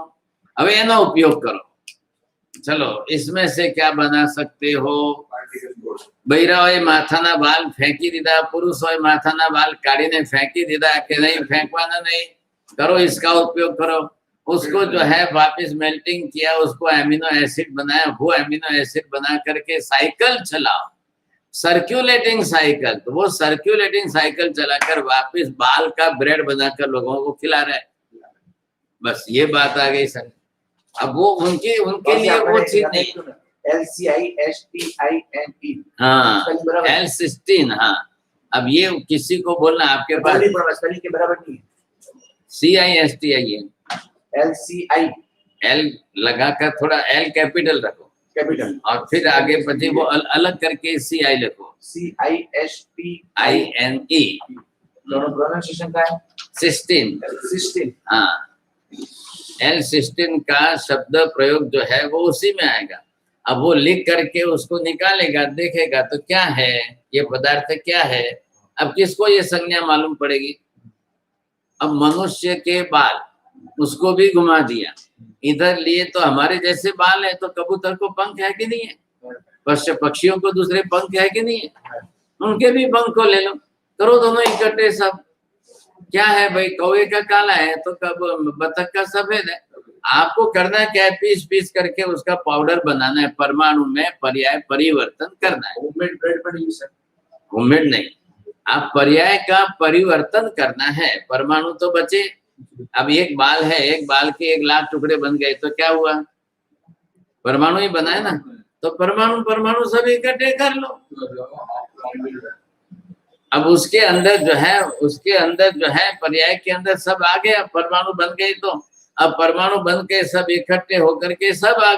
હવે એનો ઉપયોગ કરો। ચલો, इसमें से क्या बना सकते हो? Particle board. બૈરાઓએ માથાના વાળ ફેંકી દીધા, પુરુષોએ માથાના વાળ કાઢીને ફેંકી દીધા કે नहीं फेंकवाना नहीं, करो इसका उपयोग करो। उसको जो है वापस मेल्टिंग किया, उसको एमिनो एसिड बनाया, वो एमिनो एसिड बना करके साइकिल चलाओ, सर्क्यूलेटिंग साइकिल। तो वो सर्क्यूलेटिंग साइकिल चलाकर वापस बाल का ब्रेड बनाकर लोगों को खिला रहे हैं। बस ये बात आ गई सर। अब वो उनके लिए वो चीज नहीं। LCISTINE। हाँ, L16। हाँ, अब ये किसी को बोलना आपके पास स्पेलिंग के बराबर नहीं है। CISTI है। LCI L लगाकर थोड़ा L कैपिटल रखो कैपिटल और फिर आगे પછી वो अलग करके CI लिखो, CISTINE। दोनों प्रोनाउंसिएशन का है 16। 16। हाँ, L16 का शब्द प्रयोग जो है वो उसी में आएगा। अब वो लिख करके उसको निकालेगा, देखेगा तो क्या है ये पदार्थ, क्या है। अब किसको ये संज्ञा मालूम पड़ेगी? अब मनुष्य के बाल, उसको भी घुमा दिया, इधर लिए तो हमारे जैसे बाल है, तो कबूतर को पंख है कि नहीं है? पक्षियों को दूसरे पंख है कि नहीं है? उनके भी पंख को ले लो, करो दोनों इकट्ठे। सब क्या है भाई? कौवे का काला है तो कब बतख का सफेद है। आपको करना क्या है? पीस पीस करके उसका पाउडर बनाना है, परमाणु में पर्याय परिवर्तन करना है। होममेड ब्रेड बनी सर। होममेड नहीं, आप पर्याय का परिवर्तन करना है। परमाणु तो बचे। अब एक बाल है, एक बाल के 1 लाख टुकड़े बन गए तो क्या हुआ? परमाणु ही बनाए ना। तो परमाणु परमाणु सब इकट्ठे कर लो। अब उसके अंदर जो है पर्याय के अंदर सब आ गया, परमाणु बन गए। तो अब परमाणु बन के सब इकट्ठे होकर के सब आ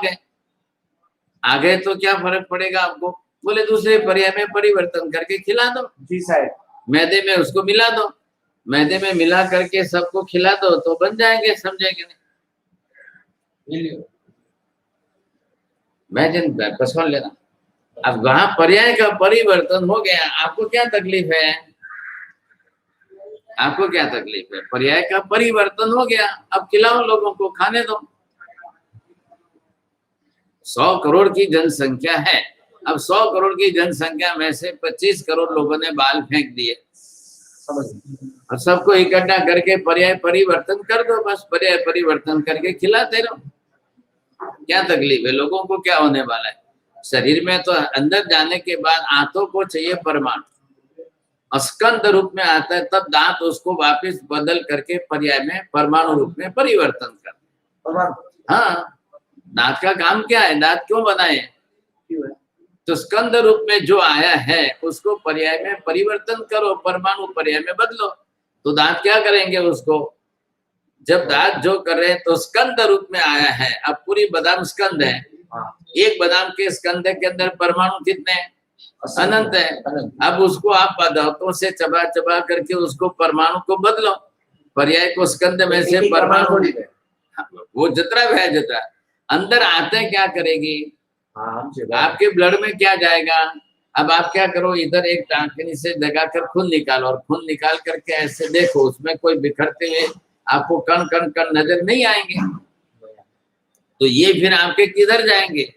गए तो क्या फर्क पड़ेगा आपको? बोले दूसरे पर्याय में परिवर्तन करके खिला दो। जी साहब। मैदे में उसको मिला दो, मैदे में मिला करके सबको खिला दो तो बन जाएंगे। समझेंगे नहीं? मैं पसंद लेना। अब वहां पर्याय का परिवर्तन हो गया, आपको क्या तकलीफ है? आपको क्या तकलीफ है? पर्याय का परिवर्तन हो गया, अब खिलाओ लोगों को, खाने दो। 100 करोड़ की जनसंख्या है। अब 100 करोड़ की जनसंख्या में से 25 करोड़ लोगों ने बाल फेंक दिए, और सबको इकट्ठा करके पर्याय परिवर्तन कर दो। बस पर्याय परिवर्तन करके खिलाते रहो। क्या तकलीफ है? लोगों को क्या होने वाला है? शरीर में तो अंदर जाने के बाद आंतों को चाहिए परमाणु, स्कंद रूप में आता है, तब दांत उसको वापस बदल करके पर्याय में परमाणु रूप में परिवर्तन करते। हाँ, दांत का काम क्या है? दांत क्यों बनाए? तो स्कंद रूप में जो आया है उसको पर्याय में परिवर्तन करो, परमाणु पर्याय में बदलो। तो दांत क्या करेंगे उसको? जब दांत जो कर रहे हैं तो स्कंद रूप में आया है। अब पूरी बादाम स्कंद है, एक बादाम के स्कंद के अंदर परमाणु कितने हैं? अनंत है। अब उसको आप दांतों से चबा चबा करके उसको परमाणु को बदलो, पर्याय को स्कंद में से परमाणु, वो जतरा है जतरा अंदर आते क्या करेगी? आपके ब्लड में क्या जाएगा? अब आप क्या करो, इधर एक टांकनी से लगाकर खून निकालो, और खून निकाल करके ऐसे देखो, उसमें कोई बिखरते हुए आपको कण कण कण नजर नहीं आएंगे। तो ये फिर आपके किधर जाएंगे?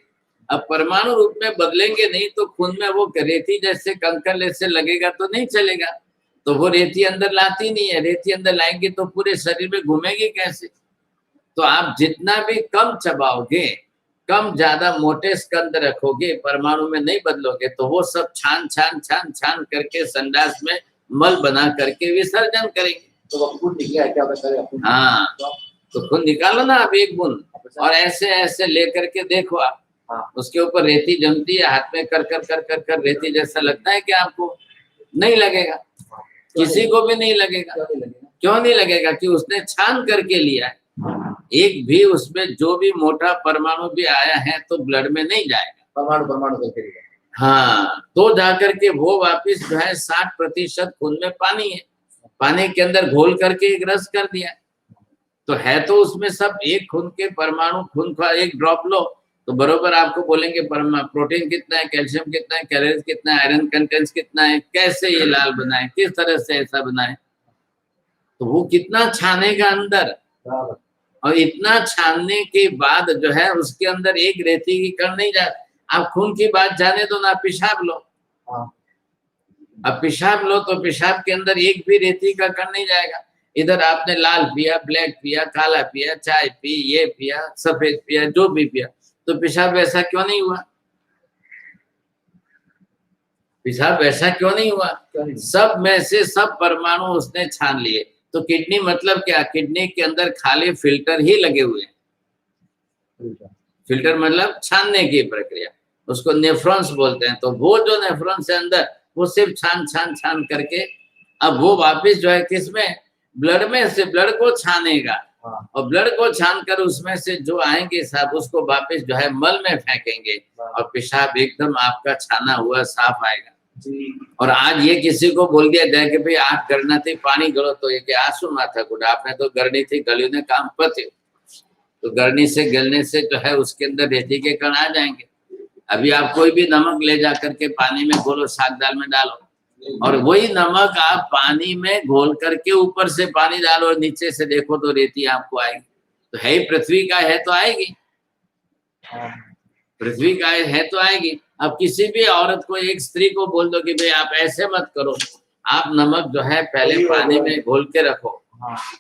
अब परमाणु रूप में बदलेंगे नहीं तो खून में वो रेती जैसे कंकड़ जैसे लगेगा तो नहीं चलेगा। तो वो रेती अंदर लाती नहीं है, रेती अंदर लाएंगे तो पूरे शरीर में घूमेगी कैसे? तो आप जितना भी कम चबाओगे, कम ज्यादा मोटे स्कंद रखोगे, परमाणु में नहीं बदलोगे, तो वो सब छान छान छान छान करके संडास में मल बना करके विसर्जन करेंगे। तो खून निकला क्या बताया? हाँ, तो खून निकालो ना आप एक बूंद, और ऐसे ऐसे लेकर के देखो आप, उसके ऊपर रेती जमती है, हाथ में कर कर कर कर कर रेती जैसा लगता है कि आपको? नहीं लगेगा, किसी को भी नहीं लगेगा। क्यों नहीं लगेगा? कि उसने छान करके लिया है। एक भी उसमें जो भी मोटा परमाणु भी आया है तो ब्लड में नहीं जाएगा, परमाणु परमाणु करके दिया। हाँ, तो जाकर के वो वापिस जो है 60% खून में पानी है, पानी के अंदर घोल करके एक रस कर दिया, तो है तो उसमें सब एक खून के परमाणु, खून का एक ड्रॉप लो तो बरोबर आपको बोलेंगे प्रोटीन कितना है, कैल्शियम कितना है, कैलोरीज कितना है, आयरन कंटेंट्स कितना है, कैसे ये लाल बनाए, किस तरह से ऐसा बनाए, तो वो कितना छानेगा अंदर, बराबर। और इतना छानने के बाद जो है उसके अंदर एक रेती की कण नहीं जा। आप खून की बात जाने दो ना, पेशाब लो, हाँ। अब पेशाब लो तो पेशाब के अंदर एक भी रेती का कण नहीं जाएगा। इधर आपने लाल पिया, ब्लैक पिया, काला पिया, चाय पी, ये पिया, सफेद पिया, जो भी पिया, तो पेशाब वैसा क्यों नहीं हुआ? पेशाब वैसा क्यों नहीं हुआ? सब में से सब परमाणु उसने छान लिए। तो किडनी मतलब क्या? किडनी के अंदर खाली फिल्टर ही लगे हुए हैं। फिल्टर मतलब छानने की प्रक्रिया, उसको नेफ्रॉन्स बोलते हैं। तो वो जो नेफ्रॉन्स है अंदर, वो सिर्फ छान छान छान करके अब वो वापस जो है किसमें? ब्लड में से ब्लड को छानेगा, और ब्लड को छान कर उसमें से जो आएंगे साहब उसको वापस जो है मल में फेंकेंगे, और पेशाब एकदम आपका छाना हुआ साफ आएगा। और आज ये किसी को बोल दिया जाए कि भाई आप गरना थी पानी गलो, तो ये कि आंसू माथा कुट, आपने तो गरनी थी गली ने काम पते, तो गरनी से गलने से जो है उसके अंदर रेती के कण आ जाएंगे। अभी आप कोई भी नमक ले जा करके पानी में घोलो, साग दाल में डालो, और वही नमक आप पानी में घोल करके ऊपर से पानी डालो और नीचे से देखो तो रेती आपको आएगी। तो है ही पृथ्वी का, है तो आएगी, पृथ्वी का है तो आएगी। अब किसी भी औरत को, एक स्त्री को बोल दो कि भाई आप ऐसे मत करो, आप नमक जो है पहले पानी में घोल के रखो,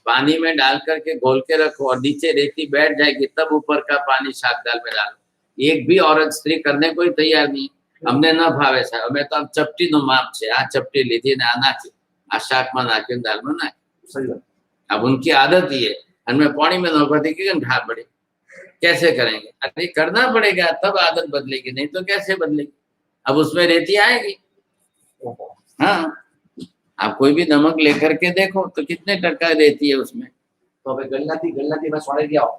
पानी में डाल करके घोल के रखो, और नीचे रेती बैठ जाएगी, तब ऊपर का पानी साग दाल में डालो। एक भी औरत स्त्री करने को ही तैयार नहीं। અમને ન ભાવે સાહેબ, અમે તો આમ ચપટીનું માપ છે, આ ચપટી લીધી ને આ નાખી, આ શાકમાં નાખ્યું, દાલમાં નાખ્યું। अब उनकी आदत ही है, हमें पानी में नौकती की ढा पड़ी, कैसे करेंगे? अरे करना पड़ेगा तब आदत बदलेगी, नहीं तो कैसे बदलेगी? अब उसमें रेती आएगी। हाँ, आप कोई भी नमक लेकर के देखो तो कितने टका रेती है उसमें। तो હવે ગલ્લાથી બસ વાળી ગયા